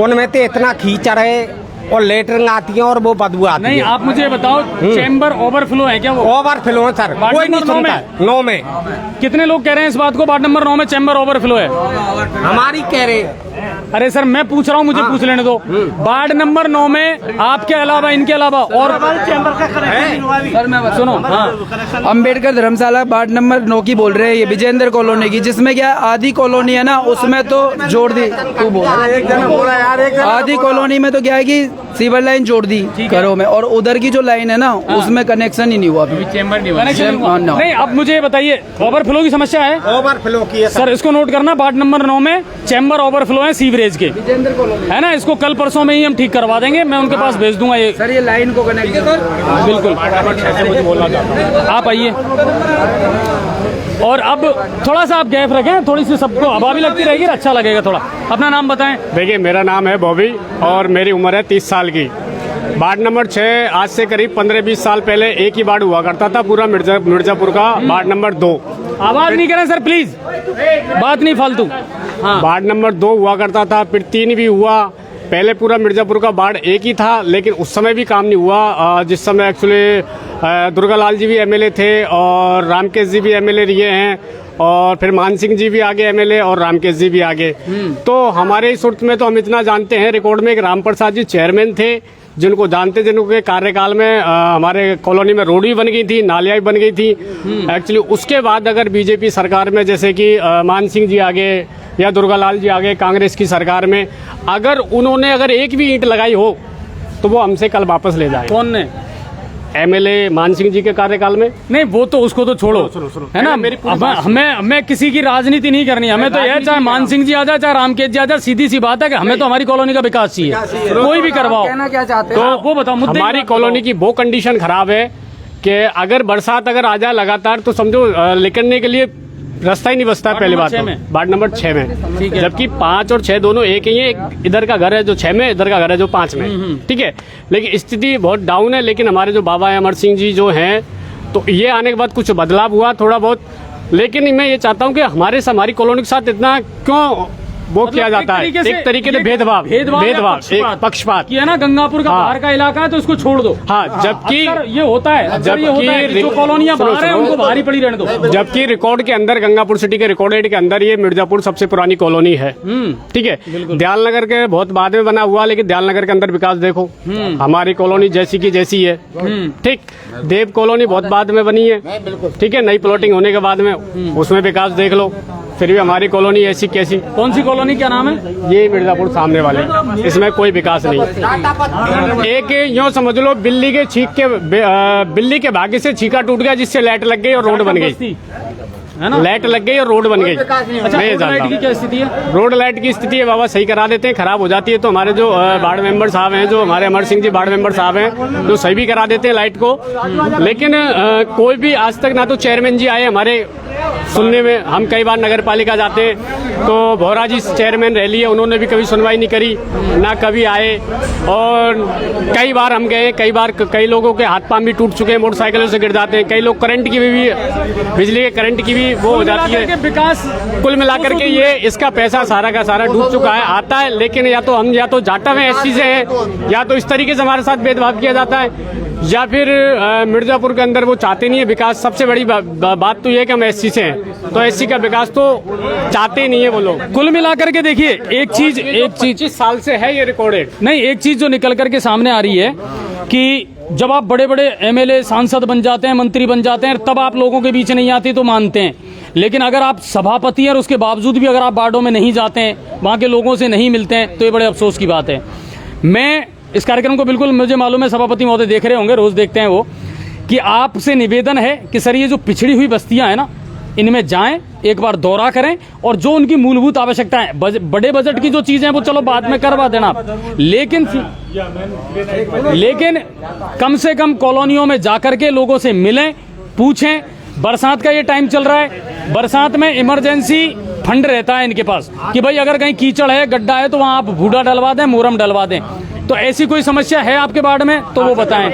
उनमें से इतना कीचड़ है और लेटरिंग आती है और वो बदबू आती है। नहीं, आप मुझे बताओ, चैम्बर ओवरफ्लो है क्या? वो ओवरफ्लो है सर, वार्ड कोई नहीं नंबर सुनता है। 9 में कितने लोग कह रहे हैं इस बात को? वार्ड नंबर 9 में चैम्बर ओवरफ्लो है। हमारी कह रहे। अरे सर, मैं पूछ रहा हूँ, मुझे पूछ लेने दो। वार्ड नंबर 9 में आपके अलावा, इनके अलावा और सर मैं सुनो। हाँ, अम्बेडकर धर्मशाला वार्ड नंबर 9 की बोल रहे हैं, ये विजेंद्र कॉलोनी की, जिसमें क्या आधी कॉलोनी है ना, उसमें तो जोड़ दी। तू बोल, आधी कॉलोनी में तो क्या है कि सीवर लाइन जोड़ दी घरों में, और उधर की जो लाइन है ना उसमें कनेक्शन ही नहीं हुआ अभी। चैम्बर नहीं हुआ। नहीं, अब मुझे बताइए, ओवरफ्लो की समस्या है? ओवरफ्लो की है सर, इसको नोट करना, वार्ड नंबर 9 में चैम्बर ओवरफ्लो है सीवरेज के, है ना। इसको कल परसों में ही हम ठीक करवा देंगे, मैं उनके पास भेज दूंगा ये। सर ये लाइन को कनेक्ट बिल्कुल, आप आइए। और अब थोड़ा सा आप गैप रखें, थोड़ी सी सबको हवा भी लगती रहेगी, अच्छा लगेगा थोड़ा। अपना नाम बताएं। देखिए, मेरा नाम है बॉबी और मेरी उम्र है 30 साल की। वार्ड नंबर 6 आज से करीब 15-20 साल पहले एक ही वार्ड हुआ करता था, पूरा मिर्जापुर का। वार्ड नंबर 2, आवाज नहीं करें सर प्लीज, बात नहीं फालतू। हाँ, वार्ड नंबर 2 हुआ करता था, फिर 3 भी हुआ। पहले पूरा मिर्जापुर का वार्ड एक ही था, लेकिन उस समय भी काम नहीं हुआ। जिस समय एक्चुअली दुर्गालाल जी भी एमएलए थे और रामकेश जी भी एमएलए रहे हैं, और फिर मान सिंह जी भी आगे एमएलए और रामकेश जी भी आगे। तो हमारे इस सूरत में तो हम इतना जानते हैं, रिकॉर्ड में एक राम प्रसाद जी चेयरमैन थे, जिनको जानते, जिनके कार्यकाल में हमारे कॉलोनी में रोड भी बन गई थी, नालियाँ भी बन गई थी। एक्चुअली उसके बाद अगर बीजेपी सरकार में, जैसे कि मान सिंह जी आगे या दुर्गालाल जी आगे कांग्रेस की सरकार में, अगर उन्होंने अगर एक भी ईंट लगाई हो तो वो हमसे कल वापस ले जाए। कौन ने? एमएलए मान सिंह जी के कार्यकाल में। नहीं, वो तो उसको तो छोड़ो, है ना। हमें किसी की राजनीति नहीं करनी, हमें तो यह, चाहे मान सिंह जी आ जाए, चाहे रामकेश जी आ जाए, सीधी सी बात है कि हमें तो हमारी कॉलोनी का विकास चाहिए, कोई भी करवाओ। क्या चाहते तो वो बताओ, मुद्दे हमारी कॉलोनी की वो कंडीशन खराब है कि अगर बरसात अगर आ जाए लगातार, तो समझो निकलने के लिए रास्ता ही नहीं बचता है। पहली बात तो वार्ड नंबर 6 में, जबकि 5 और 6 दोनों एक ही है। एक इधर का घर है जो 6 में, इधर का घर है जो 5 में, ठीक है। लेकिन स्थिति बहुत डाउन है। लेकिन हमारे जो बाबा है अमर सिंह जी जो हैं, तो ये आने के बाद कुछ बदलाव हुआ थोड़ा बहुत। लेकिन मैं ये चाहता हूँ कि हमारी कॉलोनी के साथ इतना क्यों वो किया जाता है, एक तरीके से भेदभाव, एक पक्षपात किया ना। गंगापुर का बाहर का इलाका है तो इसको छोड़ दो। हाँ, जबकि ये होता है, जबकि जो कॉलोनियां बाहर है उनको बाहर ही पड़ी रहने दो। जबकि रिकॉर्ड के अंदर, गंगापुर सिटी के रिकॉर्डेड के अंदर ये मिर्जापुर सबसे पुरानी कॉलोनी है, ठीक है। दयालनगर के बहुत बाद में बना हुआ, लेकिन दयालनगर के अंदर विकास देखो, हमारी कॉलोनी जैसी की जैसी है, ठीक। देव कॉलोनी बहुत बाद में बनी है, ठीक है, नई प्लॉटिंग होने के बाद में, उसमें विकास देख लो। फिर भी हमारी कॉलोनी ऐसी कैसी। कौन सी कॉलोनी, क्या नाम है? ये मिर्जापुर सामने वाले, इसमें कोई विकास नहीं। एक यूँ समझ लो, बिल्ली के भाग्य से छीका टूट गया, जिससे लाइट लग गई और रोड बन गई, है ना। लाइट लग गई और रोड बन गई। अच्छा, रोड लाइट की क्या स्थिति है? रोड लाइट की स्थिति है बाबा, सही करा देते हैं, खराब हो जाती है तो हमारे जो वार्ड मेंबर साहब हैं, जो हमारे अमर सिंह जी वार्ड मेंबर साहब हैं, जो सही भी करा देते हैं लाइट को। लेकिन कोई भी आज तक ना तो चेयरमैन जी आए हमारे सुनने में। हम कई बार नगर पालिका जाते हैं तो भोरा जी चेयरमैन रह लिए, उन्होंने भी कभी सुनवाई नहीं करी, ना कभी आए। और कई बार हम गए, कई लोगों के हाथ पांव भी टूट चुके हैं, मोटरसाइकिलों से गिर जाते हैं, कई लोग करंट की भी बिजली के करंट की भी वो हो जाती है। विकास कुल मिलाकर के ये इसका पैसा सारा का सारा डूब चुका है, आता है। लेकिन या तो हम जाटा में ऐसी से हैं, या तो इस तरीके से हमारे साथ भेदभाव किया जाता है, या फिर मिर्जापुर के अंदर वो चाहते नहीं है विकास। सबसे बड़ी बात तो ये है कि हम एससी से हैं, तो एससी का विकास तो चाहते नहीं है वो लोग। कुल मिलाकर के देखिए, एक चीज 25 साल से है ये रिकॉर्डेड। नहीं, एक चीज जो निकल करके सामने आ रही है कि जब आप बड़े बड़े एमएलए सांसद बन जाते हैं, मंत्री बन जाते हैं, तब आप लोगों के बीच नहीं आते तो मानते हैं। लेकिन अगर आप सभापति हैं और उसके बावजूद भी अगर आप वार्डों में नहीं जाते हैं, वहाँ के लोगों से नहीं मिलते हैं, तो ये बड़े अफसोस की बात है। मैं इस कार्यक्रम को बिल्कुल, मुझे मालूम है सभापति महोदय देख रहे होंगे, रोज देखते हैं वो। कि आपसे निवेदन है कि सर ये जो पिछड़ी हुई बस्तियां हैं ना, इनमें जाएं, एक बार दौरा करें और जो उनकी मूलभूत आवश्यकताएं, बड़े बजट की जो चीजें हैं वो चलो बाद में करवा देना आप, लेकिन कम से कम कॉलोनियों में जाकर के लोगों से मिलें, पूछें। बरसात का ये टाइम चल रहा है, बरसात में इमरजेंसी फंड रहता है इनके पास कि भाई अगर कहीं कीचड़ है, गड्ढा है, तो वहां आप भूडा डलवा दें, मोरम डलवा दें। तो ऐसी कोई समस्या है आपके वार्ड में तो वो बताएं।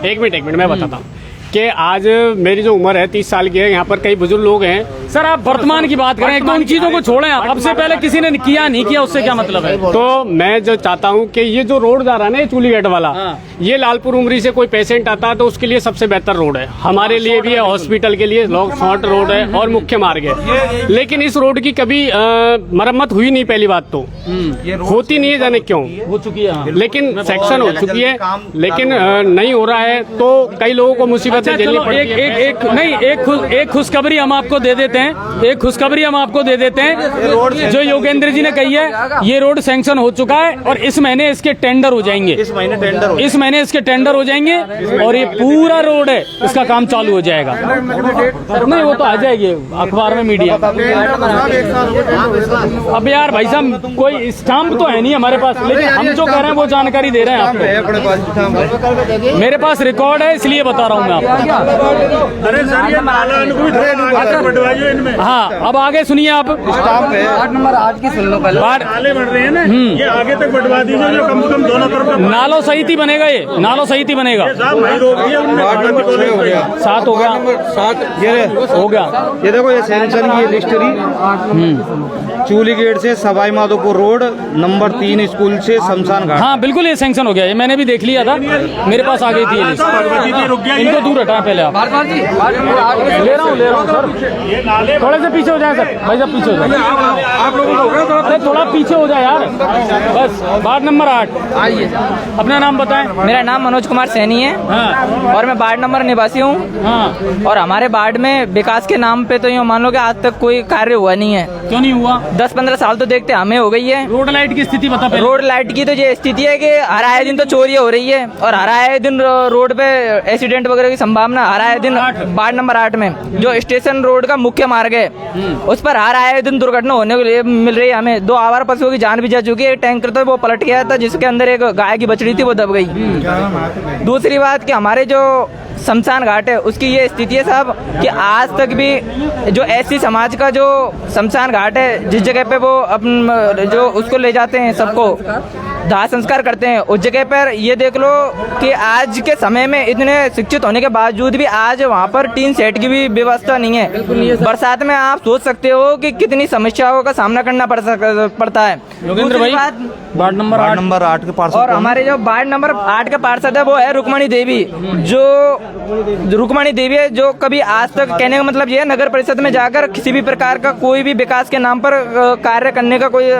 एक मिनट मैं बताता हूँ कि आज मेरी जो उम्र है 30 साल की है, यहाँ पर कई बुजुर्ग लोग हैं। सर आप वर्तमान की बात करें, एक तो उन चीजों को छोड़ें आप, अब से पहले किसी ने किया नहीं किया उससे क्या मतलब है। तो मैं जो चाहता हूँ कि ये जो रोड जा रहा है ना, ये चूली गेट वाला, ये लालपुर उमरी से कोई पेशेंट आता है तो उसके लिए सबसे बेहतर रोड है, हमारे लिए भी है, हॉस्पिटल के लिए शॉर्ट रोड है और मुख्य मार्ग है। लेकिन इस रोड की कभी मरम्मत हुई नहीं, पहली बात तो होती नहीं है, जाने क्यों हो चुकी है, लेकिन सेक्शन हो चुकी है, लेकिन नहीं हो रहा है तो कई लोगों को मुसीबतें झेलनी पड़ती है। एक खुशखबरी हम आपको दे देते हैं, एक खुशखबरी हम आपको दे देते हैं जो योगेंद्र जी ने कही है, ये रोड सैंक्शन हो चुका है और इस महीने इसके टेंडर हो जाएंगे, इस महीने इसके टेंडर हो जाएंगे और ये पूरा रोड है इसका काम चालू हो जाएगा। नहीं वो तो आ जाएगी अखबार में, मीडिया। अब यार भाई साहब कोई स्टाम्प तो है नहीं हमारे पास, लेकिन हम जो कह रहे हैं वो जानकारी दे रहे हैं आपको। मेरे पास रिकॉर्ड है इसलिए बता रहा हूँ मैं आपको। अरे सर ये नाला बटवाइए इनमें। हाँ अब आगे सुनिए आप, वार्ड नंबर 8 की सुन लो पहले। नाले बन रहे हैं ना, ये आगे तक बटवा दीजिए, जो कम से कम दोनों तरफ नालो सहित ही बनेगा, ये नालो सहित ही बनेगा। साहब भाई रोक दिया उनने, 7 हो गया, 7 ये हो गया। ये देखो ये सैंक्शन की लिस्ट रही, चूली गेट से Sawai Madhopur road, number 3 school से शमशान घाट। हाँ बिल्कुल ये सैंक्शन हो गया, ये मैंने भी देख लिया था, मेरे पास आ गई थी ये लिस्ट। रुक गया, इनको दूर हटाएं पहले आप। ले रहा हूँ सर, थोड़े से पीछे हो जाए सर, भाई साहब पीछे हो जाए, आप लोगों को अरे थोड़ा पीछे हो जाए यार बस। वार्ड नंबर 8, आइए अपना नाम बताएं। मेरा नाम मनोज कुमार सैनी है हाँ और मैं वार्ड नंबर निवासी हूँ। हाँ, और हमारे वार्ड में विकास के नाम पे तो यूँ मान लो कि आज तक कोई कार्य हुआ नहीं है। क्यों नहीं हुआ? 10-15 साल तो देखते हमें हो गई है। रोड लाइट की स्थिति बता पहले। रोड लाइट की तो ये स्थिति है कि हर आए दिन तो चोरी हो रही है और हर आए दिन रोड पे एक्सीडेंट वगैरह की संभावना, हर आए दिन वार्ड नंबर 8 में जो स्टेशन रोड का मुख्य मार्ग है उस पर हर आए दिन दुर्घटना होने को मिल रही है हमें। 2 आवारा पशुओं की जान भी जा चुकी है, एक टैंकर तो वो पलट गया था जिसके अंदर एक गाय की बछड़ी थी वो दब गई। दूसरी बात कि हमारे जो शमशान घाट है उसकी ये स्थिति है साहब कि आज तक भी जो एससी समाज का जो शमशान घाट है, जिस जगह पे वो अपन जो उसको ले जाते हैं सबको दाह संस्कार करते हैं, उस जगह पर ये देख लो कि आज के समय में इतने शिक्षित होने के बावजूद भी आज वहाँ पर टीन सेट की भी व्यवस्था नहीं है। बरसात में आप सोच सकते हो कि कितनी समस्याओं का सामना करना पड़ता है। योगेंद्र भाई वार्ड नंबर 8 के पार्षद और हमारे जो वार्ड नंबर 8 के पार्षद है वो है रुक्मणी देवी, जो रुक्मणी देवी है, जो कभी आज तक, कहने का मतलब ये है, नगर परिषद में जाकर किसी भी प्रकार का कोई भी विकास के नाम पर कार्य करने का कोई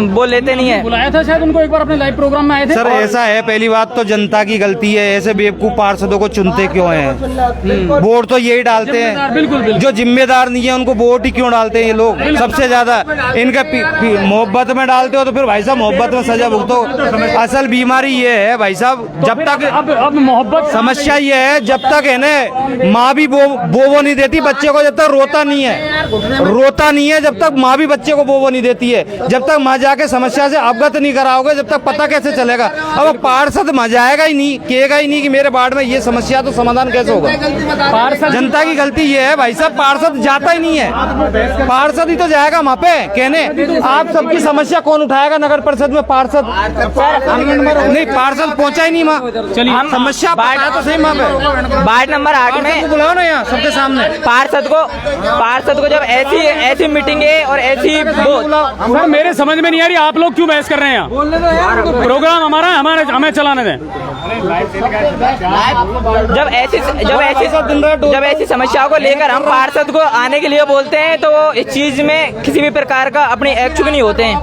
वो लेते नहीं है। बुलाया था शायद उनको एक बार अपने लाइव प्रोग्राम में आए थे। सर ऐसा है, पहली बात तो जनता की गलती है, ऐसे बेवकूफ पार्षदों को चुनते क्यों हैं? वोट तो यही डालते हैं, बिल्कुल जो जिम्मेदार नहीं है उनको वोट ही क्यों डालते हैं ये लोग? सबसे ज्यादा इनका मोहब्बत में डालते हो तो फिर भाई साहब मोहब्बत में सजा भुगतो। असल बीमारी ये है भाई साहब, जब तक अब मोहब्बत, समस्या ये है जब तक है ना माँ भी बोवो नहीं देती बच्चे को, जब तक रोता नहीं है, जब तक माँ भी बच्चे को बोवो नहीं देती है, जब तक माँ जाके समस्या से अवगत नहीं कराओगे जब तक पता कैसे चलेगा? अब पार्षद मजा आएगा ही नहीं, कहेगा ही नहीं कि मेरे वार्ड में ये समस्या, तो समाधान कैसे होगा? पार्षद, जनता की गलती ये है भाई साहब, पार्षद जाता ही नहीं है, पार्षद ही तो जाएगा वहाँ पे कहने। आप सबकी समस्या कौन उठाएगा नगर परिषद में? पार्षद नहीं, पार्षद पहुँचा ही नहीं वहाँ। चलिए समस्या तो सही वहाँ पे वार्ड नंबर 8 में बुलाओ ना यहाँ सबके सामने। पार्षद को जब ऐसी मीटिंगे और ऐसी सर मेरे समझ में नहीं आ रही, आप लोग क्यों बहस कर रहे हैं यहाँ? प्रोग्राम हमारा है, हमें चलाने दें। जब ऐसी समस्याओं को लेकर हम पार्षद को आने के लिए बोलते हैं तो वो इस चीज में किसी भी प्रकार का अपने इच्छुक नहीं होते हैं।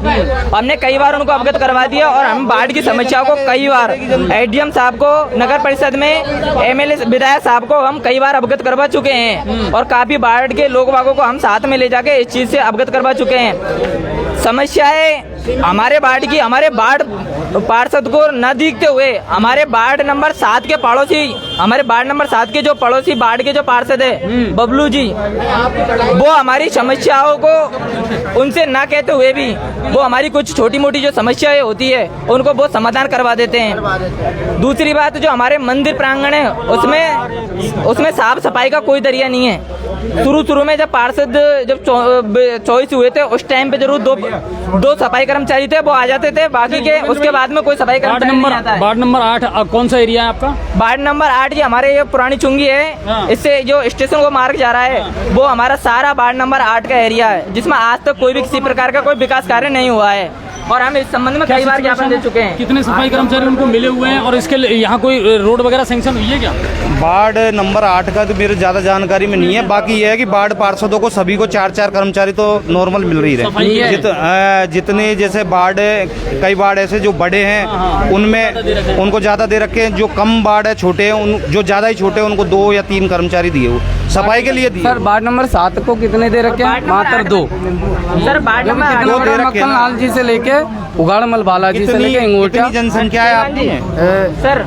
हमने कई बार उनको अवगत करवा दिया और हम वार्ड की समस्याओं को कई बार एडीएम साहब को, नगर परिषद में एमएलए विधायक साहब को हम कई बार अवगत करवा चुके हैं और काफी वार्ड के लोग बागों को हम साथ में ले जाके इस चीज से अवगत करवा चुके हैं। समस्याएं हमारे वार्ड की, हमारे वार्ड पार्षद को न दिखते हुए हमारे वार्ड नंबर 7 के पड़ोसी, हमारे वार्ड नंबर 7 के जो पड़ोसी वार्ड के जो पार्षद है बबलू जी, वो हमारी समस्याओं को उनसे ना कहते हुए भी वो हमारी कुछ छोटी मोटी जो समस्याएं होती है उनको वो समाधान करवा देते हैं। दूसरी बात, जो हमारे मंदिर प्रांगण है उसमें साफ सफाई का कोई दरिया नहीं है। शुरू में जब पार्षद जब चॉइस हुए थे उस टाइम पे जरूर दो सफाई कर्मचारी थे, वो आ जाते थे, बाकी के उसके बाद में कोई सफाई कर्मचारी नहीं आता है। वार्ड नंबर 8 कौन सा एरिया है आपका? वार्ड नंबर 8 जी हमारे ये पुरानी चुंगी है, इससे जो स्टेशन को मार्ग जा रहा है वो हमारा सारा वार्ड नंबर 8 का एरिया है, जिसमें आज तक कोई भी किसी प्रकार का कोई विकास कार्य नहीं हुआ है और हम इस संबंध में कई बार ज्ञापन दे चुके हैं। कितने सफाई कर्मचारी उनको मिले हुए हैं और इसके यहाँ कोई रोड वगैरह सैंक्शन हुई है क्या? वार्ड नंबर 8 का तो मेरे ज़्यादा जानकारी में नहीं है, बाकी ये है कि वार्ड पार्षदों को सभी को 4-4 कर्मचारी तो नॉर्मल मिल रही है। जितने जैसे वार्ड कई वार्ड ऐसे जो बड़े हैं उनमें उनको ज़्यादा दे रखे हैं, जो कम वार्ड है छोटे हैं जो ज़्यादा ही छोटे हैं उनको 2 या 3 कर्मचारी दिए हो सफाई के लिए दिए। सर वार्ड नंबर 7 को कितने दे रखे हैं? मात्र 2। सर वार्ड नंबर मक्खन लाल जी से लेके उगाड़मल बालाजी से लेके इंगोटिया जनसंख्या है आपकी? सर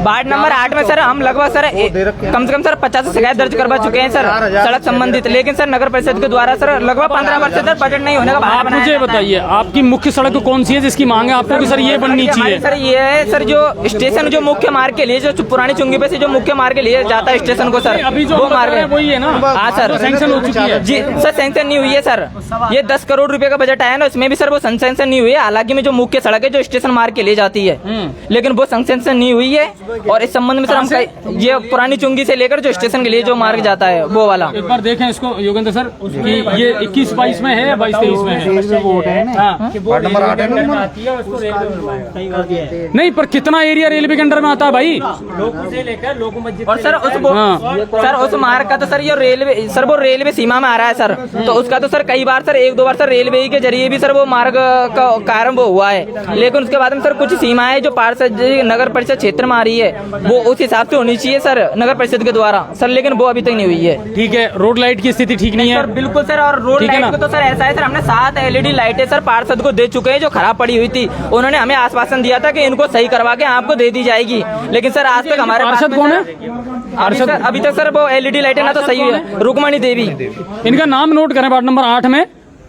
वार्ड नंबर 8 में सर हम लगभग सर कम से कम सर 50 शिकायत दर्ज करवा चुके हैं सर सड़क संबंधित, लेकिन सर नगर परिषद के द्वारा सर लगभग 15 वर्ष से बजट नहीं होने का बहाना आप बनाया मुझे जाता है। बताइए आपकी मुख्य सड़क कौन सी है जिसकी मांग है आपको कि सर ये बननी चाहिए? सर ये है सर जो स्टेशन जो मुख्य मार्ग के लिए जो पुरानी चुंगी पे से जो मुख्य मार्ग के लिए जाता है स्टेशन को सर, अभी जो वो मार्ग है वही है ना? हाँ सर सैंक्शन हो चुकी है जी सर, सैंक्शन नहीं हुई है सर। ये 10 करोड़ रुपए का बजट आया ना, उसमें भी सर वो सैंक्शन नहीं हुई है। हालांकि में जो मुख्य सड़क है जो स्टेशन मार्ग के लिए जाती है, लेकिन वो सैंक्शन नहीं हुई है। और इस संबंध में सर हम ये पुरानी चुंगी से लेकर जो स्टेशन के लिए जो मार्ग जाता है वो वाला एक बार देखें इसको योगेंद्र सर कि ये 21-22 में है या 22-23 में है? हाँ। नहीं पर कितना एरिया रेलवे के अंडर में आता है भाई? और सर उस मार्ग का तो सर ये रेलवे सर वो रेलवे सीमा में आ रहा है सर, तो उसका तो सर कई बार सर 1-2 बार सर रेलवे के जरिए भी सर वो मार्ग का कारण वो हुआ है, लेकिन उसके बाद में सर कुछ सीमाएं जो पार्षद नगर परिषद क्षेत्र में आ रही है वो उस हिसाब से होनी चाहिए सर नगर परिषद के द्वारा सर, लेकिन वो अभी तक नहीं हुई है। ठीक है, रोड लाइट की स्थिति ठीक नहीं है सर बिल्कुल सर, और रोड लाइट को तो सर ऐसा है सर हमने 7 LED लाइटें सर पार्षद को दे चुके हैं जो खराब पड़ी हुई थी। उन्होंने हमें आश्वासन दिया था कि इनको सही करवा के आपको दे दी जाएगी, लेकिन सर आज तक हमारे पार्षद कौन है? अभी तक सर वो LED लाइटें ना तो सही है। रुक्मणी देवी, इनका नाम नोट करें वार्ड नंबर 8 में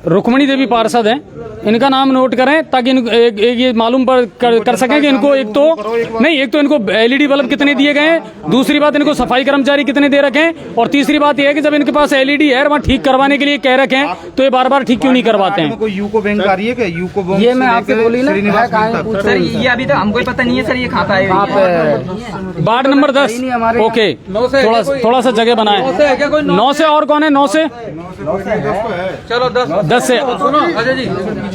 रुक्मणी देवी पार्षद हैं, इनका नाम नोट करें ताकि एक ये मालूम कर सकें कि इनको एक तो इनको LED बल्ब कितने दिए गए हैं, दूसरी बात इनको सफाई कर्मचारी कितने दे रखे हैं, और तीसरी बात यह है कि जब इनके पास LED है वहाँ ठीक करवाने के लिए कह रखे हैं तो ये बार बार ठीक क्यों नहीं करवाते हैं? कोई यूको बैंक आ रही है क्या? यूको बैंक ये मैं आपसे बोली ना सर ये अभी तक हमको पता नहीं है सर ये कहाँ पे। वार्ड नंबर 10 ओके, थोड़ा सा जगह बनाए। 9 से और कौन है? 9 से चलो 10 से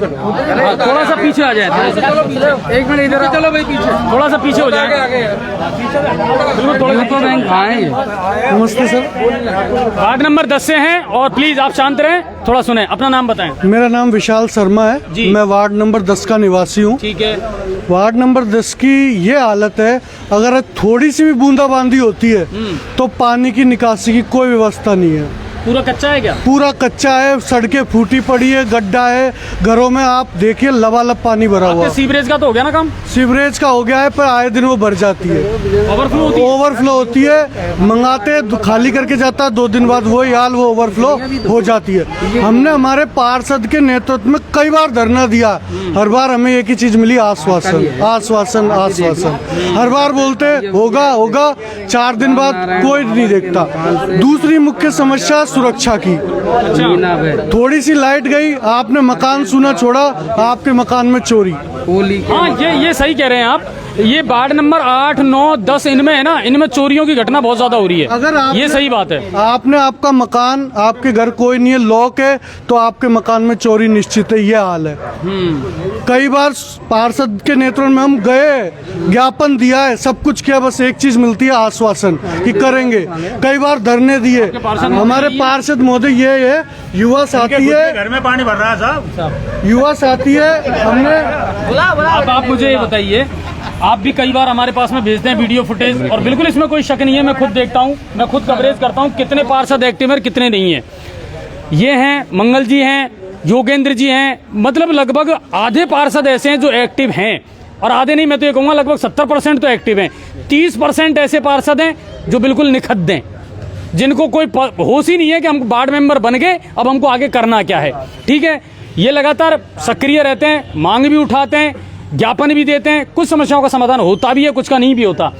थोड़ा सा पीछे आ जाए, एक मिनट इधर चलो भाई पीछे, थोड़ा सा पीछे हो जाए। नमस्ते सर, वार्ड नंबर 10 से हैं और प्लीज आप शांत रहें, थोड़ा सुने। अपना नाम बताएं। मेरा नाम विशाल शर्मा है, मैं वार्ड नंबर 10 का निवासी हूँ। ठीक है, वार्ड नंबर 10 की ये हालत है, अगर थोड़ी सी भी बूंदाबांदी होती है तो पानी की निकासी की कोई व्यवस्था नहीं है। पूरा कच्चा है क्या? पूरा कच्चा है, सड़कें फूटी पड़ी है, गड्ढा है, घरों में आप देखिए लबालब पानी भरा हुआ है। सीवरेज का तो हो गया ना काम? सीवरेज का हो गया है, पर आए दिन वो भर जाती है, ओवरफ्लो होती है। मंगाते खाली करके जाता है, 2 दिन बाद वही हाल, वो ओवरफ्लो हो जाती है। हमने हमारे पार्षद के नेतृत्व में कई बार धरना दिया, हर बार हमें एक ही चीज मिली, आश्वासन आश्वासन आश्वासन। हर बार बोलते होगा होगा, 4 दिन बाद कोई नहीं देखता। दूसरी मुख्य समस्या सुरक्षा की, थोड़ी सी लाइट गई, आपने मकान सुना छोड़ा, आपके मकान में चोरी। हाँ ये सही कह रहे हैं आप। ये वार्ड नंबर 8, 9, 10 इनमें है ना, इनमें चोरियों की घटना बहुत ज्यादा हो रही है। अगर ये सही बात है। आपने आपका मकान, आपके घर कोई नहीं है, लॉक है, तो आपके मकान में चोरी निश्चित है, ये हाल है। कई बार पार्षद के नेतृत्व में हम गए, ज्ञापन दिया है, सब कुछ किया, बस एक चीज मिलती है, आश्वासन कि करेंगे। कई बार धरने दिए। हमारे पार्षद महोदय ये है, युवा साथी है, घर में पानी भर रहा है साहब, युवा साथी है। हमने आप मुझे ये बताइए, आप भी कई बार हमारे पास में भेजते हैं वीडियो फुटेज, और बिल्कुल इसमें कोई शक नहीं है, मैं खुद देखता हूँ, मैं खुद कवरेज करता हूँ कितने पार्षद एक्टिव है कितने नहीं है। ये हैं मंगल जी हैं, योगेंद्र जी हैं, मतलब लगभग आधे पार्षद ऐसे हैं जो एक्टिव हैं, और आधे नहीं, मैं तो ये कहूँगा लगभग 70% तो एक्टिव हैं। 30% ऐसे पार्षद हैं जो बिल्कुल निखद्द हैं, जिनको कोई होश ही नहीं है कि हम वार्ड मेंबर बन गए, अब हमको आगे करना क्या है। ठीक है, ये लगातार सक्रिय रहते हैं, मांग भी उठाते हैं, ज्ञापन भी देते हैं, कुछ समस्याओं का समाधान होता भी है, कुछ का नहीं भी होता।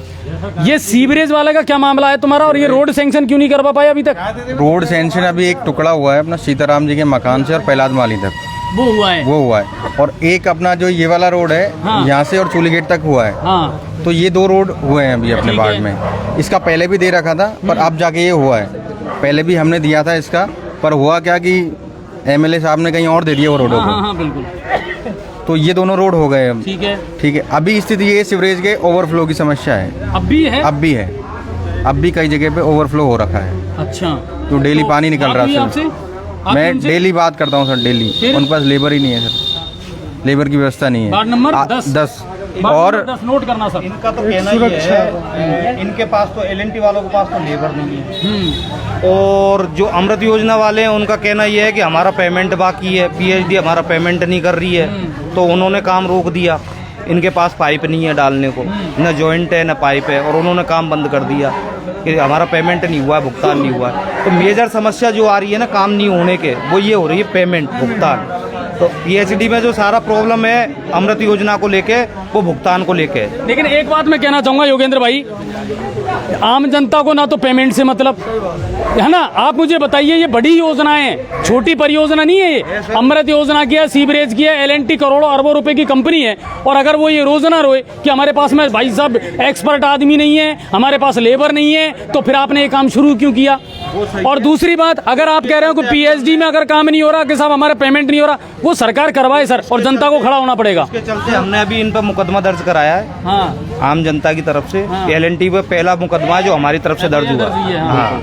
ये सीवरेज वाले का क्या मामला है तुम्हारा, और ये रोड सैंक्शन क्यों नहीं करवा पाए अभी तक? रोड सैंक्शन अभी एक टुकड़ा हुआ है अपना सीताराम जी के मकान से और पैलाद माली तक, वो हुआ है, और एक अपना जो ये वाला रोड है यहाँ से और चूली गेट तक हुआ है। हाँ, तो ये 2 रोड हुए हैं अभी अपने वार्ड में। इसका पहले भी दे रखा था, पर अब जाके ये हुआ है। पहले भी हमने दिया था इसका, पर हुआ क्या कि एमएलए साहब ने कहीं और दे दिया वो रोडों को। हाँ, बिल्कुल। तो ये दोनों रोड हो गए अब। ठीक है, ठीक है। अभी स्थिति ये सीवरेज के ओवरफ्लो की समस्या है। अब भी है? अब भी है, अब भी कई जगह पे ओवरफ्लो हो रखा है। अच्छा, तो डेली पानी निकल रहा है आपसे? मैं डेली बात करता हूँ सर, डेली। उनके पास लेबर ही नहीं है सर, लेबर की व्यवस्था नहीं है। वार्ड नंबर 10 और 10 नोट करना सर। इनका तो कहना ये है, इनके पास तो एलएनटी वालों के पास तो लेबर नहीं है, और जो अमृत योजना वाले हैं उनका कहना ये है कि हमारा पेमेंट बाकी है, पीएचडी हमारा पेमेंट नहीं कर रही है, तो उन्होंने काम रोक दिया। इनके पास पाइप नहीं है डालने को, न जॉइंट है न पाइप है, और उन्होंने काम बंद कर दिया कि हमारा पेमेंट नहीं हुआ है, भुगतान नहीं हुआ है। तो मेजर समस्या जो आ रही है ना काम नहीं होने के, वो ये हो रही है पेमेंट, भुगतान। तो पीएचडी में जो सारा प्रॉब्लम है अमृत योजना को लेके, वो भुगतान को लेके। लेकिन एक बात मैं कहना चाहूंगा योगेंद्र भाई, आम जनता को ना तो पेमेंट से मतलब है ना। आप मुझे बताइए, ये बड़ी योजनाएं हैं, छोटी परियोजना नहीं है ये। अमृत योजना की है, सीवरेज की है, एलएनटी करोड़ों अरबों रुपए की कंपनी है, और अगर वो ये रोजना रोए कि हमारे पास में भाई साहब एक्सपर्ट आदमी नहीं है, हमारे पास लेबर नहीं है, तो फिर आपने ये काम शुरू क्यों किया? और दूसरी बात, अगर आप कह रहे हो कि पीएचडी में अगर काम नहीं हो रहा कि साहब हमारा पेमेंट नहीं हो रहा, वो सरकार करवाए सर, और जनता को खड़ा होना पड़ेगा। इसके चलते हमने अभी इन पर मुकदमा दर्ज कराया है। हाँ, आम जनता की तरफ से। एलएनटी पे पहला मुकदमा है जो हमारी तरफ से दर्ज हुआ। हाँ,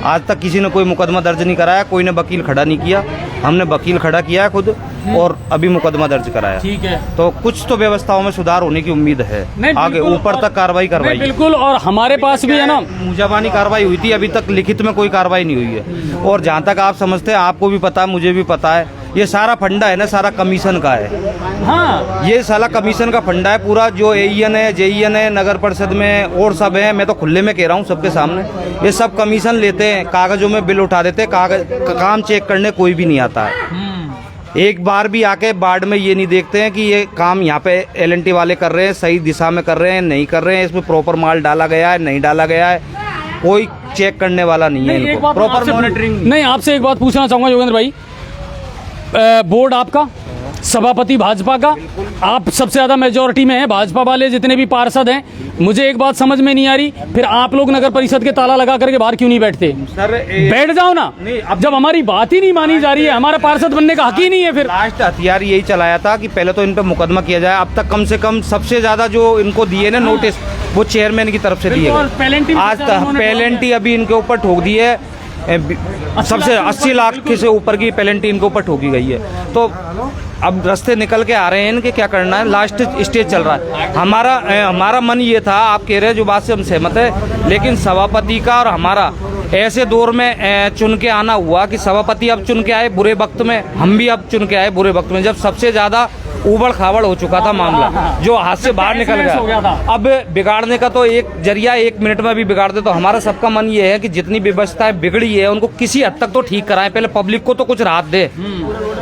आज तक किसी ने कोई मुकदमा दर्ज नहीं कराया, कोई ने वकील खड़ा नहीं किया, हमने वकील खड़ा किया है खुद, और अभी मुकदमा दर्ज कराया। ठीक है, तो कुछ तो व्यवस्थाओं में सुधार होने की उम्मीद है, आगे ऊपर तक कार्रवाई करवाई। बिल्कुल, और हमारे पास भी है ना मुजाबानी कार्रवाई हुई थी, अभी तक लिखित में कोई कार्रवाई नहीं हुई है। और जहाँ तक आप समझते हैं, आपको भी पता है, मुझे भी पता है, ये सारा फंडा है ना, सारा कमीशन का है। हाँ, ये सारा कमीशन का फंडा है पूरा, जो एईएन है, जेईएन है, नगर परिषद में और सब है। मैं तो खुले में कह रहा हूँ सबके सामने, ये सब कमीशन लेते हैं, कागजों में बिल उठा देते हैं, काम चेक करने कोई भी नहीं आता है। एक बार भी आके वार्ड में ये नहीं देखते हैं कि ये काम यहाँ पे एलएनटी वाले कर रहे हैं, सही दिशा में कर रहे हैं, नहीं कर रहे हैं, इसमें प्रॉपर माल डाला गया है, नहीं डाला गया है, कोई चेक करने वाला नहीं है इनको, प्रॉपर मॉनिटरिंग नहीं। आपसे एक बात पूछना चाहूंगा योगेंद्र भाई, बोर्ड आपका, सभापति भाजपा का, आप सबसे ज्यादा मेजोरिटी में है, भाजपा वाले जितने भी पार्षद हैं, मुझे एक बात समझ में नहीं आ रही, फिर आप लोग नगर परिषद के ताला लगा करके बाहर क्यों नहीं बैठते? सर बैठ जाओ ना, अब जब हमारी बात ही नहीं मानी जा रही है, हमारा पार्षद बनने का हक ही नहीं है। फिर लास्ट हथियार यही चलाया था कि पहले तो इन पे मुकदमा किया जाए। अब तक कम से कम सबसे ज्यादा जो इनको दिए ना नोटिस, वो चेयरमैन की तरफ से दिए गए। आज तक पेनल्टी अभी इनके ऊपर ठोक दी है, सबसे 80 लाख से ऊपर की पेनल्टी इनके ऊपर ठोकी गई है। तो अब रास्ते निकल के आ रहे हैं इनके, क्या करना है, लास्ट स्टेज चल रहा है। हमारा मन ये था, आप कह रहे हैं जो बात से हम सहमत है, लेकिन सभापति का और हमारा ऐसे दौर में चुन के आना हुआ कि सभापति अब चुन के आए बुरे वक्त में, हम भी अब चुन के आए बुरे वक्त में, जब सबसे ज्यादा उबड़ खाबड़ हो चुका था मामला, जो हाथ से बाहर निकल गया। अब बिगाड़ने का तो एक जरिया 1 मिनट में भी बिगाड़ दे। तो हमारा सबका मन ये है कि जितनी व्यवस्थाएं बिगड़ी है उनको किसी हद तक तो ठीक कराएं, पहले पब्लिक को तो कुछ राहत दे।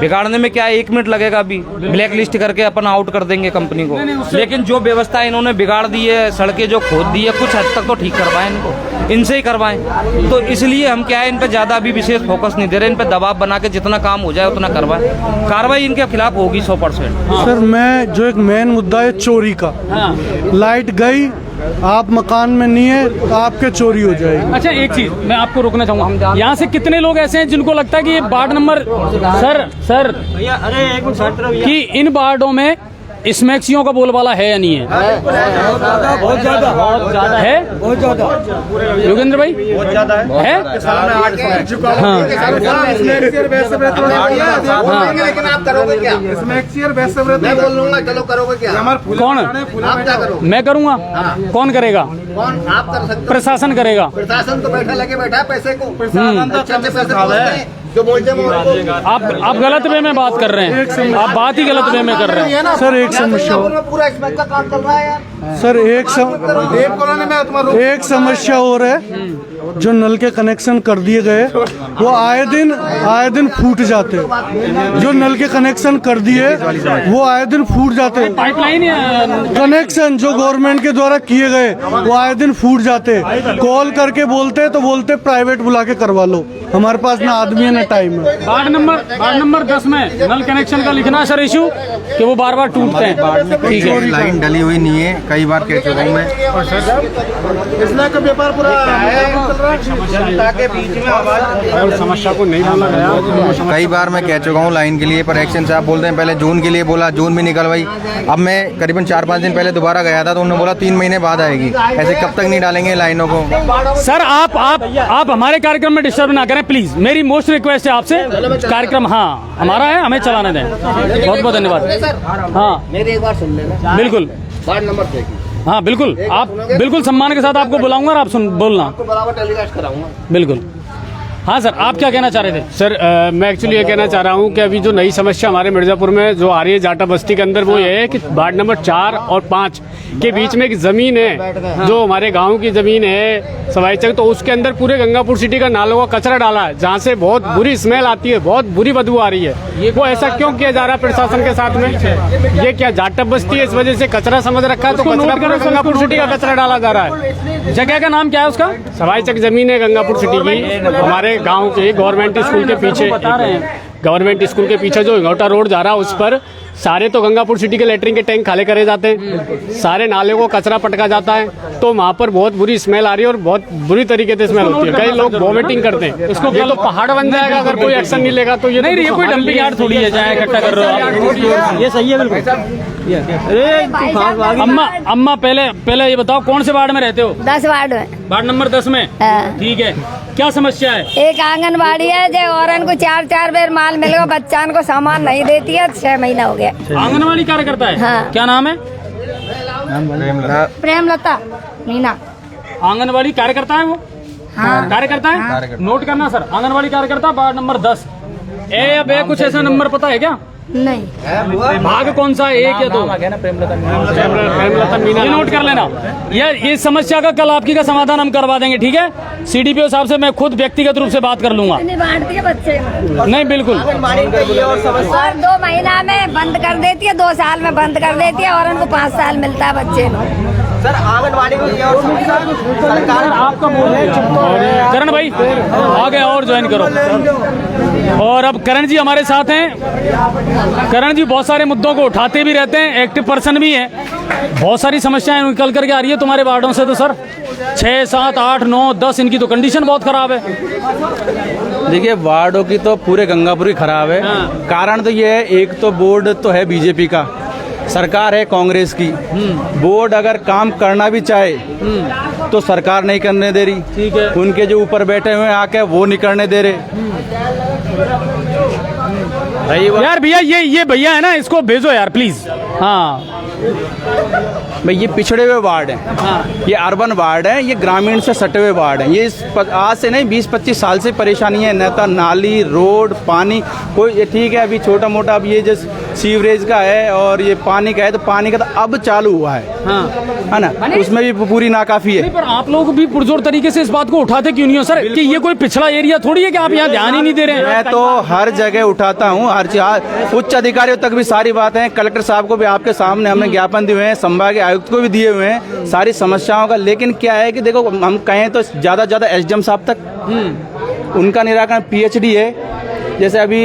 बिगाड़ने में क्या है, 1 मिनट लगेगा, अभी ब्लैक लिस्ट करके अपन आउट कर देंगे कंपनी को, लेकिन जो व्यवस्था इन्होंने बिगाड़ दी है, सड़कें जो खोद दी है, कुछ हद तक तो ठीक करवाएं इनको, इनसे ही करवाएं। तो इसलिए हम क्या है, इन पे ज्यादा अभी विशेष फोकस नहीं दे रहे, इन पे दबाव बना के जितना काम हो जाए उतना करवाएं। कार्रवाई इनके खिलाफ होगी 100%। सर मैं जो एक मेन मुद्दा है चोरी का, लाइट गई, आप मकान में नहीं है तो आपके चोरी हो जाएगी। अच्छा, एक चीज मैं आपको रोकना चाहूंगा, यहाँ से कितने लोग ऐसे हैं जिनको लगता है कि ये वार्ड नंबर सर कि इन वार्डों में स्मैक्सियों का बोलबाला है या नहीं है? बहुत ज्यादा है, बहुत ज्यादा। योगेंद्र भाई बहुत ज्यादा है। लेकिन आप करोगे क्या? मैं बोल लूंगा, चलो करोगे क्या? कौन? आप क्या करोगे? मैं करूंगा। कौन करेगा? कौन? आप कर सकते हो। प्रशासन करेगा। प्रशासन तो बैठा लगे बैठा है पैसे को, प्रशासन तो अच्छे पैसे पहुंचते हैं। जो बोलते हैं आप गलत वे में बात कर रहे हैं, आप बात ही गलत वे में कर रहे हैं। सर एक समस्या पूरा इसमें का काम चल रहा है यार। सर एक समस्या और है, जो नल के कनेक्शन कर दिए गए वो आए दिन फूट जाते। जो नल के कनेक्शन कर दिए वो आए दिन फूट जाते। पाइपलाइन कनेक्शन जो गवर्नमेंट के द्वारा किए गए वो आए दिन फूट जाते। कॉल करके बोलते तो बोलते प्राइवेट बुला के करवा लो, हमारे पास ना आदमी है ना टाइम है। वार्ड नंबर 10 में नल कनेक्शन का लिखना है सर इशू कि वो बार बार टूटते हैं। ठीक है, लाइन डली हुई नहीं है, कई बार कह चुका हूँ मैं। इसमें का व्यापार पूरा जनता के बीच में आवाज समस्या को नहीं बोला गया। कई बार मैं कह चुका हूँ लाइन के लिए, पर एक्शन साहब बोलते हैं पहले जून के लिए बोला, जून भी निकलवाई। अब मैं करीबन 4-5 दिन पहले दोबारा गया था तो उन्होंने बोला 3 महीने बाद आएगी। ऐसे कब तक नहीं डालेंगे लाइनों को? सर आप हमारे कार्यक्रम में डिस्टर्ब ना करें प्लीज, मेरी मोस्ट रिक्वेस्ट है आपसे। कार्यक्रम हाँ हमारा है, हमें चलाने दें। बहुत बहुत धन्यवाद। हाँ मेरी एक बार सुन लेना। बिल्कुल, वार्ड नंबर 6 हाँ बिल्कुल, आप बिल्कुल सम्मान के साथ आपको बुलाऊंगा और आप बोलना बराबर टेलीकास्ट कराऊंगा। बिल्कुल। हाँ सर, आप क्या कहना चाह रहे थे? सर मैं एक्चुअली ये कहना चाह रहा हूँ कि अभी जो नई समस्या हमारे मिर्जापुर में जो आ रही है जाटा बस्ती के अंदर, वो ये है कि वार्ड नंबर 4 और 5 के बीच में एक ज़मीन है जो हमारे गांव की ज़मीन है सवाई चक, तो उसके अंदर पूरे गंगापुर सिटी का नालों का कचरा डाला है, जहाँ से बहुत बुरी स्मेल आती है, बहुत बुरी बदबू आ रही है। वो ऐसा क्यों किया जा रहा है प्रशासन के साथ में? ये क्या जाटा बस्ती है इस वजह से कचरा समझ रखा है, तो कचरा पूरा गंगापुर सिटी का कचरा डाला जा रहा है। जगह का नाम क्या है उसका? सवाई चक जमीन है गंगापुर सिटी की, हमारे गाँव के गवर्नमेंट स्कूल के पीछे। गवर्नमेंट स्कूल के पीछे जो इंगोटा रोड जा रहा है उस पर सारे तो गंगापुर सिटी के लेटरिन के टैंक खाली करे जाते हैं, सारे नाले को कचरा पटका जाता है, तो वहाँ पर बहुत बुरी स्मेल आ रही है और बहुत बुरी तरीके से स्मेल होती है। कई लोग वॉमिटिंग करते हैं। इसको ये तो पहाड़ बन जाएगा अगर कोई एक्शन नहीं लेगा तो। ये नहीं, ये कोई डंपिंग यार्ड थोड़ी है जहाँ इकट्ठा कर रहे हो। ये सही है बिल्कुल। अम्मा पहले ये बताओ कौन से वार्ड में रहते हो? 10 वार्ड में। वार्ड नंबर 10 में, ठीक है। क्या समस्या है? एक आंगनबाड़ी है जो औरन को 4-4 बेर माल मिल गया, बच्चान को सामान नहीं देती है, 6 महीना हो गया। आंगनबाड़ी कार्यकर्ता है? हाँ। क्या नाम है? प्रेमलता मीना। आंगनबाड़ी कार्यकर्ता है वो? हाँ। कार्यकर्ता है? नोट करना सर, आंगनबाड़ी कार्यकर्ता वार्ड नंबर 10। ए या बे कुछ ऐसा नंबर पता है क्या? नहीं। भाग कौन सा है, 1 या 2? प्रेमलता मीना, ये नोट कर लेना। ये समस्या का कल आपकी का समाधान हम करवा देंगे, ठीक है? सीडीपीओ साहब से मैं खुद व्यक्तिगत रूप से बात कर लूंगा। बांटती है बच्चे। नहीं बिल्कुल। और 2 महीना में बंद कर देती है, 2 साल में बंद कर देती है, और उनको 5 साल मिलता है बच्चे को। सर आंगनबाड़ी को सरकार आपका करण भाई आगे और ज्वाइन करो। और अब करण जी हमारे साथ हैं। करण जी बहुत सारे मुद्दों को उठाते भी रहते हैं, एक्टिव पर्सन भी हैं। बहुत सारी समस्याएं निकल करके आ रही है तुम्हारे वार्डों से तो सर। 6, 7, 8, 9, 10 इनकी तो कंडीशन बहुत खराब है। देखिए वार्डों की तो पूरे गंगापुर ही खराब है। कारण तो ये है, एक तो बोर्ड तो है बीजेपी का, सरकार है कांग्रेस की। बोर्ड अगर काम करना भी चाहे तो सरकार नहीं करने दे रही। ठीक है। उनके जो ऊपर बैठे हुए हैं आके वो नहीं करने दे रहे। यार भैया ये भैया है ना, इसको भेजो यार प्लीज। हाँ भाई ये पिछड़े हुए वार्ड हैं। हाँ। ये अर्बन वार्ड है, ये ग्रामीण से सटे हुए वार्ड हैं। ये आज से नहीं 20-25 साल से परेशानी है। न तो नाली, रोड, पानी कोई, ये ठीक है अभी छोटा मोटा, अब ये जो सीवरेज का है और ये पानी का है, तो पानी का तो अब चालू हुआ है। हाँ। है ना, उसमें भी पूरी नाकाफी है। पर आप लोग भी पुरजोर तरीके से इस बात को उठाते क्यों नहीं हो सर कि ये कोई पिछड़ा एरिया थोड़ी है कि आप यहाँ ध्यान ही नहीं दे रहे हैं? मैं तो हर जगह उठाता हूँ, हर चीज, उच्च अधिकारियों तक भी सारी बातें, कलेक्टर साहब को भी आपके सामने हमने ज्ञापन दिए हुए हैं, संभागीय आयुक्त को भी दिए हुए हैं सारी समस्याओं का। लेकिन क्या है कि देखो हम कहें तो ज़्यादा एसडीएम साहब तक उनका निराकरण पीएचडी है। जैसे अभी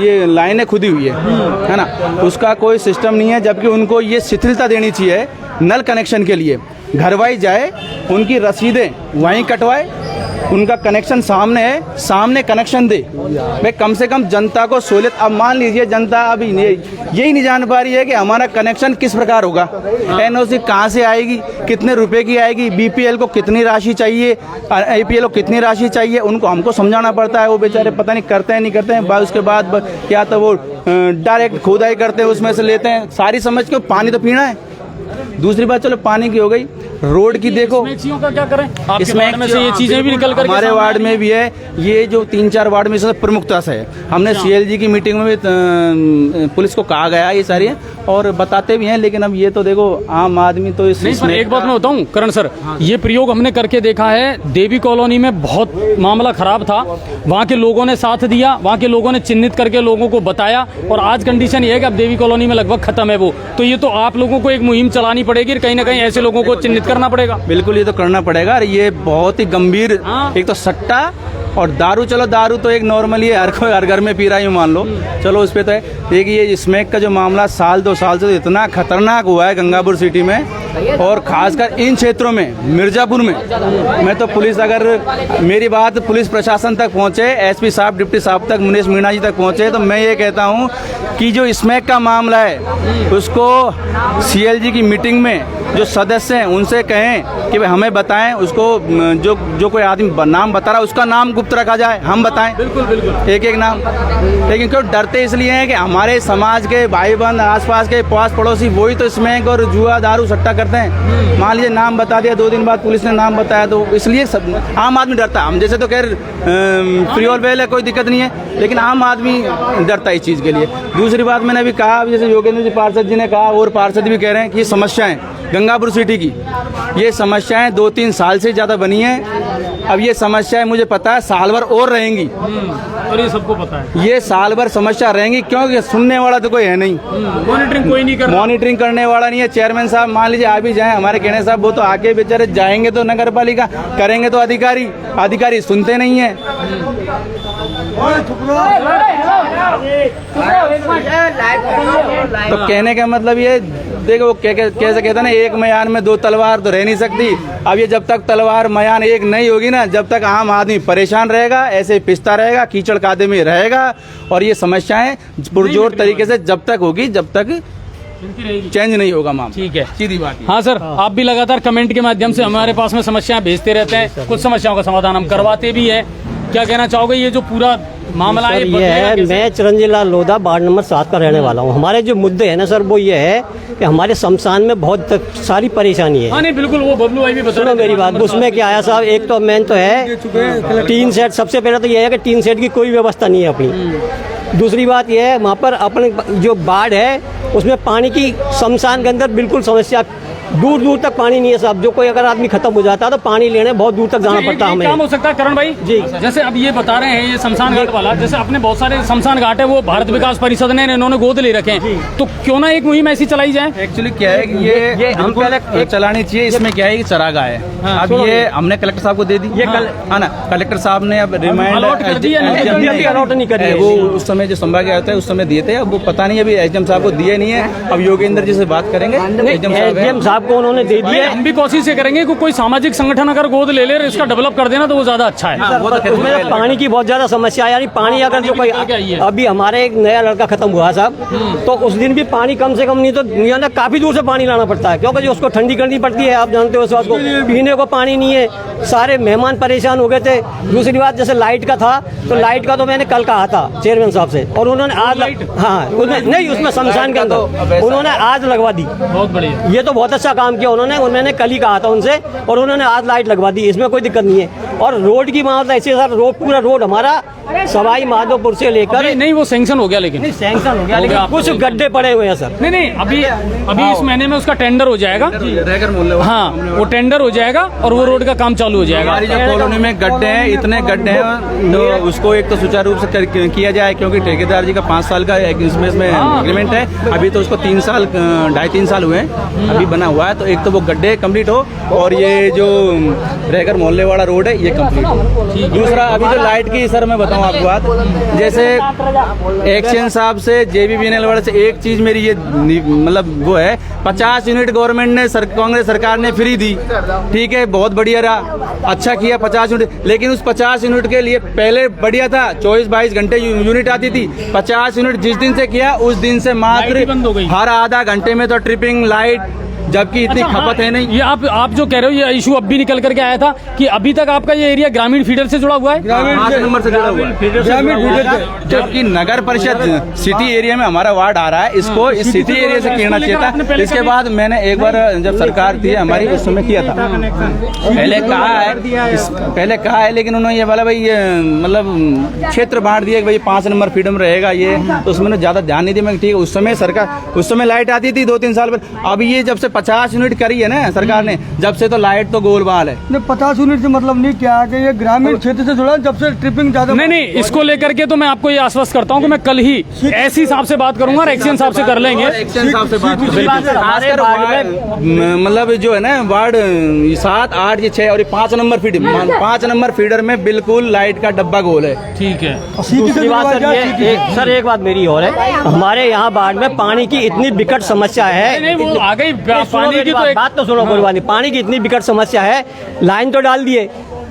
ये लाइनें खुदी हुई है ना, उसका कोई सिस्टम नहीं है, जबकि उनको ये शिथिलता देनी चाहिए नल कनेक्शन के लिए। घरवाई जाए, उनकी रसीदें वहीं कटवाए, उनका कनेक्शन सामने है, सामने कनेक्शन दे भाई, कम से कम जनता को सहूलियत। अब मान लीजिए जनता अभी यही नहीं जान पा रही है कि हमारा कनेक्शन किस प्रकार होगा, एनओसी कहाँ से आएगी, कितने रुपए की आएगी, बीपीएल को कितनी राशि चाहिए, एपीएल को कितनी राशि चाहिए, उनको हमको समझाना पड़ता है। वो बेचारे पता नहीं करते हैं नहीं करते हैं। उसके बाद क्या तो वो डायरेक्ट खुदाई करते हैं, उसमें से लेते हैं। सारी समझ के पानी तो पीना है। दूसरी बात चलो पानी की हो गई, रोड की देखो, स्मैक्सियों का क्या करें? आपके इसमें वार्ड में से ये चीजें भी निकल कर हमारे वार्ड में भी है, ये जो 3-4 वार्ड में से प्रमुखता से है। हमने CLG की मीटिंग में भी पुलिस को कहा गया ये सारी, और बताते भी हैं, लेकिन अब ये तो देखो आम आदमी तो नहीं, एक बात मैं बताऊं करण सर, ये प्रयोग हमने करके देखा है। देवी कॉलोनी में बहुत मामला खराब था, वहाँ के लोगों ने साथ दिया, वहाँ के लोगों ने चिन्हित करके लोगों को बताया, और आज कंडीशन ये है कि अब देवी कॉलोनी में लगभग खत्म है वो। तो ये तो आप लोगों को एक मुहिम चलानी पड़ेगी, कहीं ना कहीं ऐसे लोगों को चिन्हित करना पड़ेगा। बिल्कुल, ये तो करना पड़ेगा। और ये बहुत ही गंभीर, एक तो सट्टा और दारू। चलो दारू तो एक नॉर्मली है, हर कोई हर घर में पी रहा है मान लो, चलो उस पर तो है। देखिए स्मैक का जो मामला 1-2 साल से तो इतना खतरनाक हुआ है गंगापुर सिटी में, और खासकर इन क्षेत्रों में, मिर्जापुर में। मैं तो पुलिस, अगर मेरी बात पुलिस प्रशासन तक पहुंचे, SP साहब, डिप्टी साहब तक, मुनीश मीणा जी तक पहुंचे, तो मैं ये कहता हूं कि जो स्मैक का मामला है उसको CLG की मीटिंग में जो सदस्य हैं उनसे कहें कि भाई हमें बताएं, उसको जो कोई आदमी नाम बता रहा है उसका नाम गुप्त रखा जाए, हम बताएं बिल्कुल एक नाम। लेकिन क्यों डरते इसलिए हैं कि हमारे समाज के भाई बहन, आसपास के पास पड़ोसी वही तो स्मैक और जुआ दारू सट्टा करते हैं। मान लीजिए नाम बता दिया, 2 दिन बाद पुलिस ने नाम बताया, तो इसलिए आम आदमी डरता है। हम जैसे तो खैर फ्री और वेल है, कोई दिक्कत नहीं है, लेकिन आम आदमी डरता है इस चीज़ के लिए। दूसरी बात मैंने अभी कहा, जैसे योगेंद्र जी पार्षद जी ने कहा, और पार्षद भी कह रहे हैं कि ये समस्याएं गंगापुर सिटी की, ये समस्याएं 2-3 साल से ज़्यादा बनी हैं। अब ये समस्याएं मुझे पता है साल भर और रहेंगी, और ये सबको पता है, ये साल भर समस्या रहेंगी, क्योंकि सुनने वाला तो कोई है नहीं, मॉनिटरिंग कोई नहीं कर रहा, मॉनिटरिंग करने वाला नहीं है। चेयरमैन साहब मान लीजिए आ भी जाएं, हमारे कहने साहब, वो तो आके बेचारे जाएंगे तो नगर पालिका, करेंगे तो अधिकारी सुनते नहीं है। तो कहने का मतलब ये देखो, वो कैसे कहते हैं ना, एक मयान में 2 तलवार तो रह नहीं सकती। अब ये जब तक तलवार मयान एक नहीं होगी ना, जब तक आम आदमी परेशान रहेगा, ऐसे पिसता रहेगा, कीचड़ कादे में रहेगा, और ये समस्याएं पुरजोर तरीके से जब तक होगी, जब तक चेंज नहीं होगा मामला। ठीक है, सीधी बात। हाँ सर, आप भी लगातार कमेंट के माध्यम से हमारे पास में समस्याएं भेजते रहते हैं, कुछ समस्याओं का समाधान हम करवाते भी है। क्या कहना चाहोगे, ये जो पूरा मामला है? ये है, मैं चिरंजीव लाल लोधा वार्ड नंबर 7 का रहने वाला हूँ। हमारे जो मुद्दे हैं ना सर, वो ये है कि हमारे शमशान में बहुत सारी परेशानी है। हाँ नहीं बिल्कुल, वो बबलू भाई भी बता सुनो मेरी बात, उसमें क्या आया साहब, एक तो मेन तो है टीन सेट। सबसे पहले तो ये है कि टीन सेट की कोई व्यवस्था नहीं है अपनी। दूसरी बात यह है, वहाँ पर अपने जो बाढ़ है उसमें पानी की शमशान के अंदर बिल्कुल समस्या, दूर दूर तक पानी नहीं है साहब। जो कोई अगर आदमी खत्म हो जाता है तो पानी लेने बहुत दूर तक जाना पड़ता है हमें। काम हो सकता है करण भाई जी, जैसे अब ये बता रहे हैं ये शमशान घाट वाला, जैसे अपने बहुत सारे शमशान घाट है वो भारत विकास परिषद ने इन्होंने गोद ले रखे हैं, तो क्यों ना एक मुहिम ऐसी चलाई जाए? एक्चुअली क्या है कि ये हम पहले चलानी चाहिए। इसमें क्या है कि चरागाह है, अब ये हमने कलेक्टर साहब को दे दी, ये कल है ना, कलेक्टर साहब ने अब रिमाइंड अलॉट नहीं कर दिया। वो उस समय जो संभाग आया था उस समय दिए थे, अब वो पता नहीं अभी SDM साहब को दिए नहीं है। अब योगेंद्र जी से बात करेंगे, SDM साहब को उन्होंने दे दिया। हम भी कोशिश ये करेंगे कि कोई सामाजिक संगठन अगर गोद ले ले, इसका डेवलप कर देना तो वो ज्यादा अच्छा है। उसमें पानी की बहुत ज्यादा समस्या है, यानी पानी अगर जो कोई, अभी हमारे एक नया लड़का खत्म हुआ साहब, तो उस दिन भी पानी कम से कम नहीं तो काफी दूर से पानी लाना पड़ता है, क्योंकि उसको ठंडी करनी पड़ती है, आप जानते हो। उसको पीने को पानी नहीं है, सारे मेहमान परेशान हो गए थे। दूसरी बात जैसे लाइट का था, तो लाइट का तो मैंने कल कहा था चेयरमैन साहब से, और उन्होंने आज, हाँ नहीं, उसमें शमशान के अंदर उन्होंने आज लगवा दी। बहुत बढ़िया, ये तो बहुत अच्छा काम किया उन्होंने। मैंने कल ही कहा था उनसे, और उन्होंने आज लाइट लगवा दी, इसमें कोई दिक्कत नहीं है। और रोड की बात ऐसे सर, रोड पूरा रोड हमारा सवाई माधोपुर से लेकर, नहीं वो सैंक्शन हो गया, लेकिन सैंक्शन हो गया, लेकिन कुछ गड्ढे पड़े हुए हैं सर। नहीं अभी इस महीने में उसका टेंडर हो जाएगा, हाँ वो टेंडर हो जाएगा और वो रोड का काम चालू हो जाएगा। हमारी जो कॉलोनी में गड्ढे हैं, इतने गड्ढे हैं, तो उसको एक तो सुचारू रूप से किया जाए, क्योंकि ठेकेदार जी का 5 साल का इसमें एग्रीमेंट है। अभी तो उसको 3 साल 2.5-3 साल हुए हैं, अभी बना हुआ है। तो एक तो वो गड्ढे कंप्लीट हो, और ये जो रहकर मोहल्ले वाला रोड है ये कंप्लीट हो। दूसरा अभी जो लाइट की, सर मैं बताऊं आपको बात, जैसे एक्शन साहब से JBBNL वाले से एक चीज मेरी ये मतलब वो है, 50 यूनिट गवर्नमेंट ने कांग्रेस सरकार ने फ्री दी, ठीक है, बहुत बढ़िया रहा, अच्छा किया 50 यूनिट। लेकिन उस 50 यूनिट के लिए पहले बढ़िया था, 24-22 घंटे यूनिट आती थी। 50 यूनिट जिस दिन से किया उस दिन से मात्र हर आधा घंटे में तो ट्रिपिंग लाइट जबकि इतनी खपत है नहीं। ये आप जो कह रहे हो, ये इशू अब भी निकल करके आया था कि अभी तक आपका ये एरिया ग्रामीण फीडर से जुड़ा हुआ है, 5 नंबर से जुड़ा हुआ है, जबकि नगर परिषद सिटी एरिया में हमारा वार्ड आ रहा है, इसको इस सिटी एरिया से कहना चाहिए था। इसके बाद मैंने एक बार जब सरकार थी हमारी उस समय किया था, पहले कहा है लेकिन उन्होंने ये बोला भाई ये मतलब क्षेत्र बांट दिया कि भाई 5 नंबर फीडर में रहेगा ये, तो उसमें ज्यादा ध्यान नहीं दिया। मैं ठीक है, उस समय सरकार, उस समय लाइट आती थी 2-3 साल पर। अब ये जब से 50 यूनिट करी है ना सरकार ने, जब से तो लाइट तो गोल बाल है। 50 यूनिट से मतलब नहीं क्या कि ये ग्रामीण क्षेत्र से जुड़ा, जब से ट्रिपिंग ज्यादा नहीं, इसको लेकर के तो मैं आपको ये आश्वस्त करता हूँ कि मैं कल ही एसी साहब से बात करूंगा और एक्शन साहब से कर लेंगे। मतलब जो है ना वार्ड 7, 8, 6 और 5 नंबर फीडर, 5 नंबर फीडर में बिल्कुल लाइट का डब्बा गोल है। ठीक है। दूसरी बात सर ये सर एक बात मेरी और है, हमारे यहाँ बाढ़ में पानी की इतनी विकट समस्या है। नहीं, वो आ गई पानी की, तो बात तो सुनो कोई बात नहीं, पानी की इतनी विकट समस्या है, लाइन तो डाल दिए,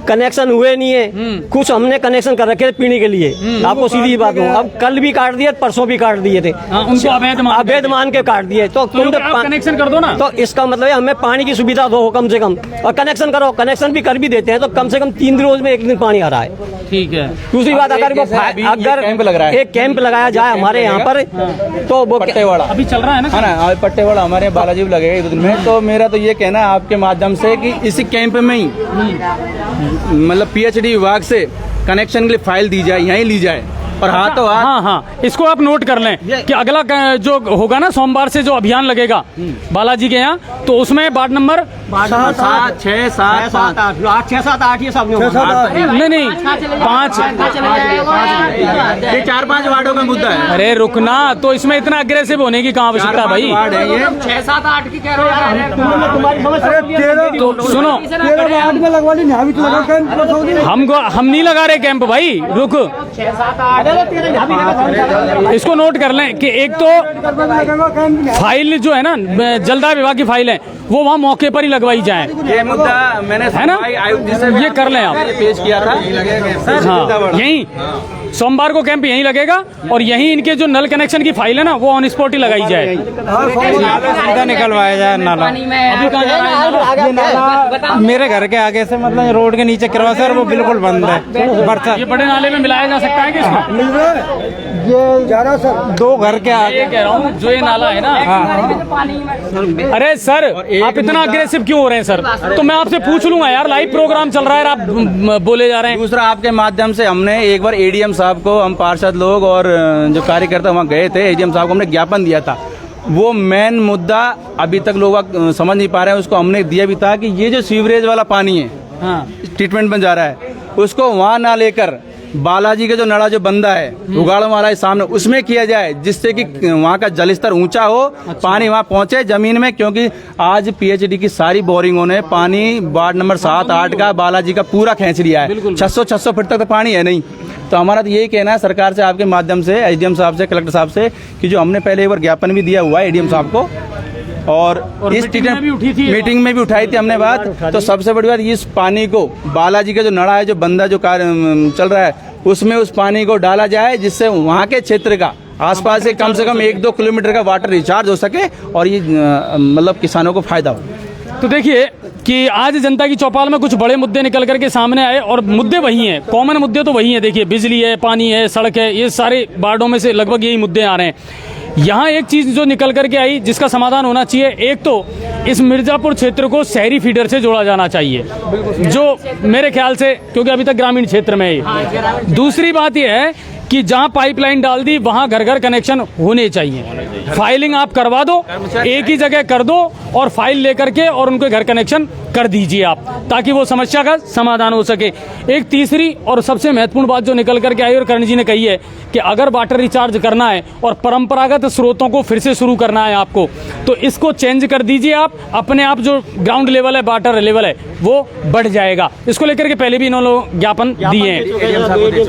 कनेक्शन हुए नहीं है, कुछ हमने कनेक्शन कर रखे थे पीने के लिए, आपको सीधी बात हूँ, अब कल भी काट दिए, परसों भी काट दिए थे, उनको अवैध मान के काट दिए, तो तुम कनेक्शन कर दो ना। तो इसका मतलब है हमें पानी की सुविधा दो कम से कम, और कनेक्शन करो, कनेक्शन भी कर भी देते हैं तो कम से कम 3 रोज में 1 दिन पानी आ रहा है। ठीक है। दूसरी बात, अगर वो एक कैंप लगाया जाए हमारे यहाँ पर, तो वो पट्टेवाड़ा अभी चल रहा है ना, पट्टेवाड़ा हमारे बालाजी भी लगेगा 1 दिन में। तो मेरा तो ये कहना है आपके माध्यम से कि इसी कैंप में ही मतलब पीएचडी विभाग से कनेक्शन के लिए फाइल दी जाए, यहीं ली जाए और हाथों हाथ। हाँ, इसको आप नोट कर लें कि अगला जो होगा ना सोमवार से जो अभियान लगेगा बालाजी के यहाँ, तो उसमें वार्ड नंबर 7, 6, 7, 8, 6, 7, 8 ये सब नहीं 5 ये 4-5 वार्डों का मुद्दा है। अरे रुकना, तो इसमें इतना अग्रेसिव होने की कहाँ आवश्यकता भाई। वार्ड है ये 6, 7, 8 की कह रहे हो, तो सुनो, वार्ड में लगवा ली, यहाँ भी तो लगा कैंप, हम नहीं लगा रहे कैंप भाई, रुक, 6, 7, 8 इसको नोट कर लें कि एक तो फाइल जो है ना जलदाय विभाग की फाइल है वो वहाँ मौके पर ही लगवाई जाए। ये मुद्दा मैंने है ना, ये कर लें आप, पेश किया था। हाँ, यहीं सोमवार को कैंप यहीं लगेगा और यहीं इनके जो नल कनेक्शन की फाइल है ना वो ऑन स्पॉट ही लगाई जाए। निकलवाया जाए नाला, अभी कहाँ जा रहा है? मेरे घर के आगे से मतलब रोड के नीचे करवा सर, वो बिल्कुल बंद है। बरसात ये बड़े नाले में मिलाया जा सकता है कि इसको? ये जा रहा सर 2 घर के आगे, ये कह रहा हूँ जो ये नाला है ना। अरे सर आप इतना अग्रेसिव क्यों हो रहे हैं सर? तो मैं आपसे पूछ लूंगा यार, लाइव प्रोग्राम चल रहा है, आप बोले जा रहे हैं। दूसरा, आपके माध्यम से हमने एक बार एडीएम साहब को, हम पार्षद लोग और जो कार्यकर्ता वहाँ गए थे, एडीएम साहब को हमने ज्ञापन दिया था। वो मेन मुद्दा अभी तक लोग समझ नहीं पा रहे हैं, उसको हमने दिया भी था कि ये जो सीवरेज वाला पानी है, ट्रीटमेंट में जा रहा है, उसको वहाँ ना लेकर बालाजी का जो नड़ा जो बंदा है उगाड़ वाला है सामने, उसमें किया जाए, जिससे कि वहाँ का जल स्तर ऊंचा हो। अच्छा। पानी वहाँ पहुँचे जमीन में, क्योंकि आज पीएचडी की सारी बोरिंगों ने पानी वार्ड नंबर 7, 8 का बालाजी का पूरा खींच लिया है। 600 फीट तक तो पानी है नहीं। तो हमारा तो यही कहना है सरकार से, आपके माध्यम से, एसडीएम साहब से, कलेक्टर साहब से, कि जो हमने पहले एक बार ज्ञापन भी दिया हुआ है एडीएम साहब को, और इस मीटिंग में भी उठाई थी हमने बात। तो सबसे बड़ी बात, इस पानी को बालाजी का जो नड़ा है, जो बंदा जो कार्य चल रहा है, उसमें उस पानी को डाला जाए, जिससे वहाँ के क्षेत्र का आसपास से कम 1-2 किलोमीटर का वाटर रिचार्ज हो सके और ये मतलब किसानों को फायदा हो। तो देखिए कि आज जनता की चौपाल में कुछ बड़े मुद्दे निकल करके सामने आए और मुद्दे वही हैं, कॉमन मुद्दे तो वही हैं। देखिए बिजली है, पानी है, सड़क है, ये सारे वार्डों में से लगभग यही मुद्दे आ रहे हैं। यहाँ एक चीज़ जो निकल करके आई जिसका समाधान होना चाहिए, एक तो इस मिर्ज़ापुर क्षेत्र को शहरी फीडर से जोड़ा जाना चाहिए, जो मेरे ख्याल से, क्योंकि अभी तक ग्रामीण क्षेत्र में है। दूसरी बात यह है कि जहाँ पाइपलाइन डाल दी वहाँ घर घर कनेक्शन होने चाहिए। फाइलिंग आप करवा दो, एक ही जगह कर दो और फाइल लेकर के और उनके घर कनेक्शन कर दीजिए आप, ताकि वो समस्या का समाधान हो सके। एक तीसरी और सबसे महत्वपूर्ण बात जो निकल करके आई और कर्ण जी ने कही है कि अगर वाटर रिचार्ज करना है और परंपरागत स्रोतों को फिर से शुरू करना है आपको, तो इसको चेंज कर दीजिए आप। अपने आप जो ग्राउंड लेवल है, वाटर लेवल है, वो बढ़ जाएगा। इसको लेकर के पहले भी इन्होंने ज्ञापन दिए हैं।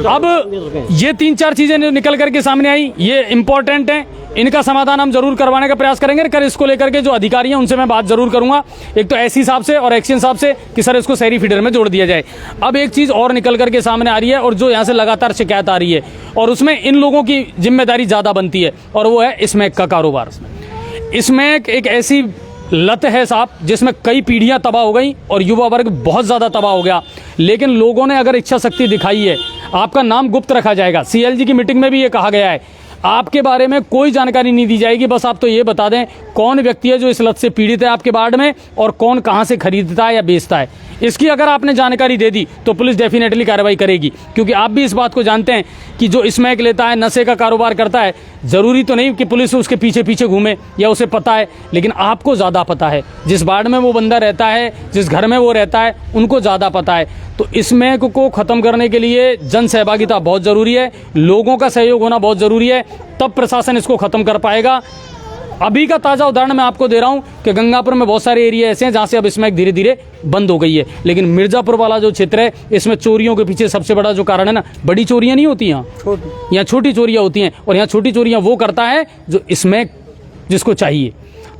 अब ये 3-4 चीजें निकल करके सामने आई, ये इंपॉर्टेंट है, इनका समाधान हम जरूर करवाने का प्रयास करेंगे। कर इसको लेकर के जो अधिकारी हैं उनसे मैं बात जरूर करूंगा, एक तो एससी साहब से और एक्शन साहब से, कि सर इसको शहरी फीडर में जोड़ दिया जाए। अब एक चीज और निकल करके सामने आ रही है और जो यहाँ से लगातार शिकायत आ रही है, और उसमें इन लोगों की जिम्मेदारी ज्यादा बनती है, और वो है स्मैक का कारोबार। स्मैक एक ऐसी लत है साहब, जिसमें कई पीढ़ियां तबाह हो गई और युवा वर्ग बहुत ज़्यादा तबाह हो गया। लेकिन लोगों ने अगर इच्छा शक्ति दिखाई है, आपका नाम गुप्त रखा जाएगा। CLG की मीटिंग में भी ये कहा गया है, आपके बारे में कोई जानकारी नहीं दी जाएगी, बस आप तो ये बता दें कौन व्यक्ति है जो इस लत से पीड़ित है आपके वार्ड में और कौन कहाँ से खरीदता है या बेचता है। इसकी अगर आपने जानकारी दे दी तो पुलिस डेफिनेटली कार्रवाई करेगी, क्योंकि आप भी इस बात को जानते हैं कि जो स्मैक लेता है, नशे का कारोबार करता है, ज़रूरी तो नहीं कि पुलिस उसके पीछे पीछे घूमे या उसे पता है, लेकिन आपको ज़्यादा पता है। जिस वार्ड में वो बंदा रहता है, जिस घर में वो रहता है, उनको ज़्यादा पता है। तो स्मैक को ख़त्म करने के लिए जन सहभागिता बहुत ज़रूरी है, लोगों का सहयोग होना बहुत ज़रूरी है, तब प्रशासन इसको ख़त्म कर पाएगा। अभी का ताज़ा उदाहरण मैं आपको दे रहा हूं कि गंगापुर में बहुत सारे एरिया ऐसे हैं जहां से अब स्मैक धीरे धीरे बंद हो गई है। लेकिन मिर्ज़ापुर वाला जो क्षेत्र है, इसमें चोरियों के पीछे सबसे बड़ा जो कारण है ना, बड़ी चोरियां नहीं होती यहाँ छोटी चोरियां होती हैं, और यहाँ छोटी चोरियां वो करता है जो स्मैक जिसको चाहिए।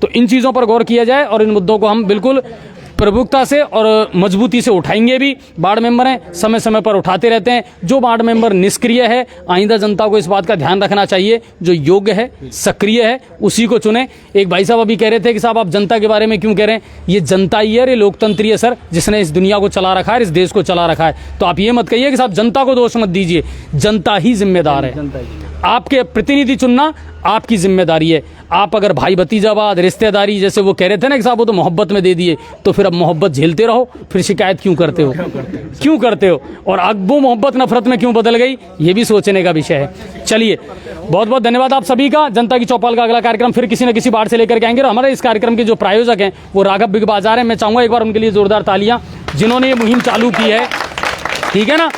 तो इन चीज़ों पर गौर किया जाए और इन मुद्दों को हम बिल्कुल प्रमुखता से और मजबूती से उठाएंगे भी। वार्ड मेंबर हैं, समय समय पर उठाते रहते हैं। जो वार्ड मेंबर निष्क्रिय है, आइंदा जनता को इस बात का ध्यान रखना चाहिए, जो योग्य है, सक्रिय है, उसी को चुने। एक भाई साहब अभी कह रहे थे कि साहब आप जनता के बारे में क्यों कह रहे हैं, ये जनता ही है, ये लोकतंत्र है सर, जिसने इस दुनिया को चला रखा है, इस देश को चला रखा है। तो आप ये मत कहिए कि साहब जनता को दोष मत दीजिए, जनता ही जिम्मेदार है। आपके प्रतिनिधि चुनना आपकी जिम्मेदारी है। आप अगर भाई भतीजावाद, रिश्तेदारी, जैसे वो कह रहे थे ना कि साहब वो तो मोहब्बत में दे दिए, तो फिर अब मोहब्बत झेलते रहो, फिर शिकायत क्यों करते हो और अब वो मोहब्बत नफरत में क्यों बदल गई, ये भी सोचने का विषय है। चलिए, बहुत बहुत धन्यवाद आप सभी का। जनता की चौपाल का अगला कार्यक्रम फिर किसी न किसी बार से लेकर के आएंगे। और हमारे इस कार्यक्रम के जो प्रायोजक हैं वो राघव बिग बाजार हैं। मैं चाहूँगा एक बार उनके लिए जोरदार तालियां, जिन्होंने ये मुहिम चालू की है, ठीक है ना।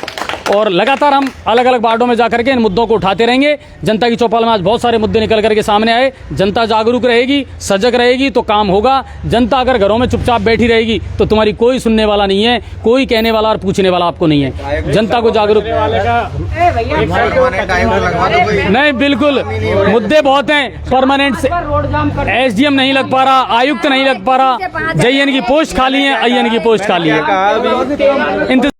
और लगातार हम अलग अलग वार्डों में जाकर के इन मुद्दों को उठाते रहेंगे। जनता की चौपाल में आज बहुत सारे मुद्दे निकल करके सामने आए। जनता जागरूक रहेगी, सजग रहेगी तो काम होगा। जनता अगर घरों में चुपचाप बैठी रहेगी तो तुम्हारी कोई सुनने वाला नहीं है, कोई कहने वाला और पूछने वाला आपको नहीं है। जनता को जागरूक नहीं, बिल्कुल मुद्दे बहुत हैं। परमानेंट SDM नहीं लग पा रहा, आयुक्त नहीं लग पा रहा, JN की पोस्ट खाली है, IN की पोस्ट खाली है।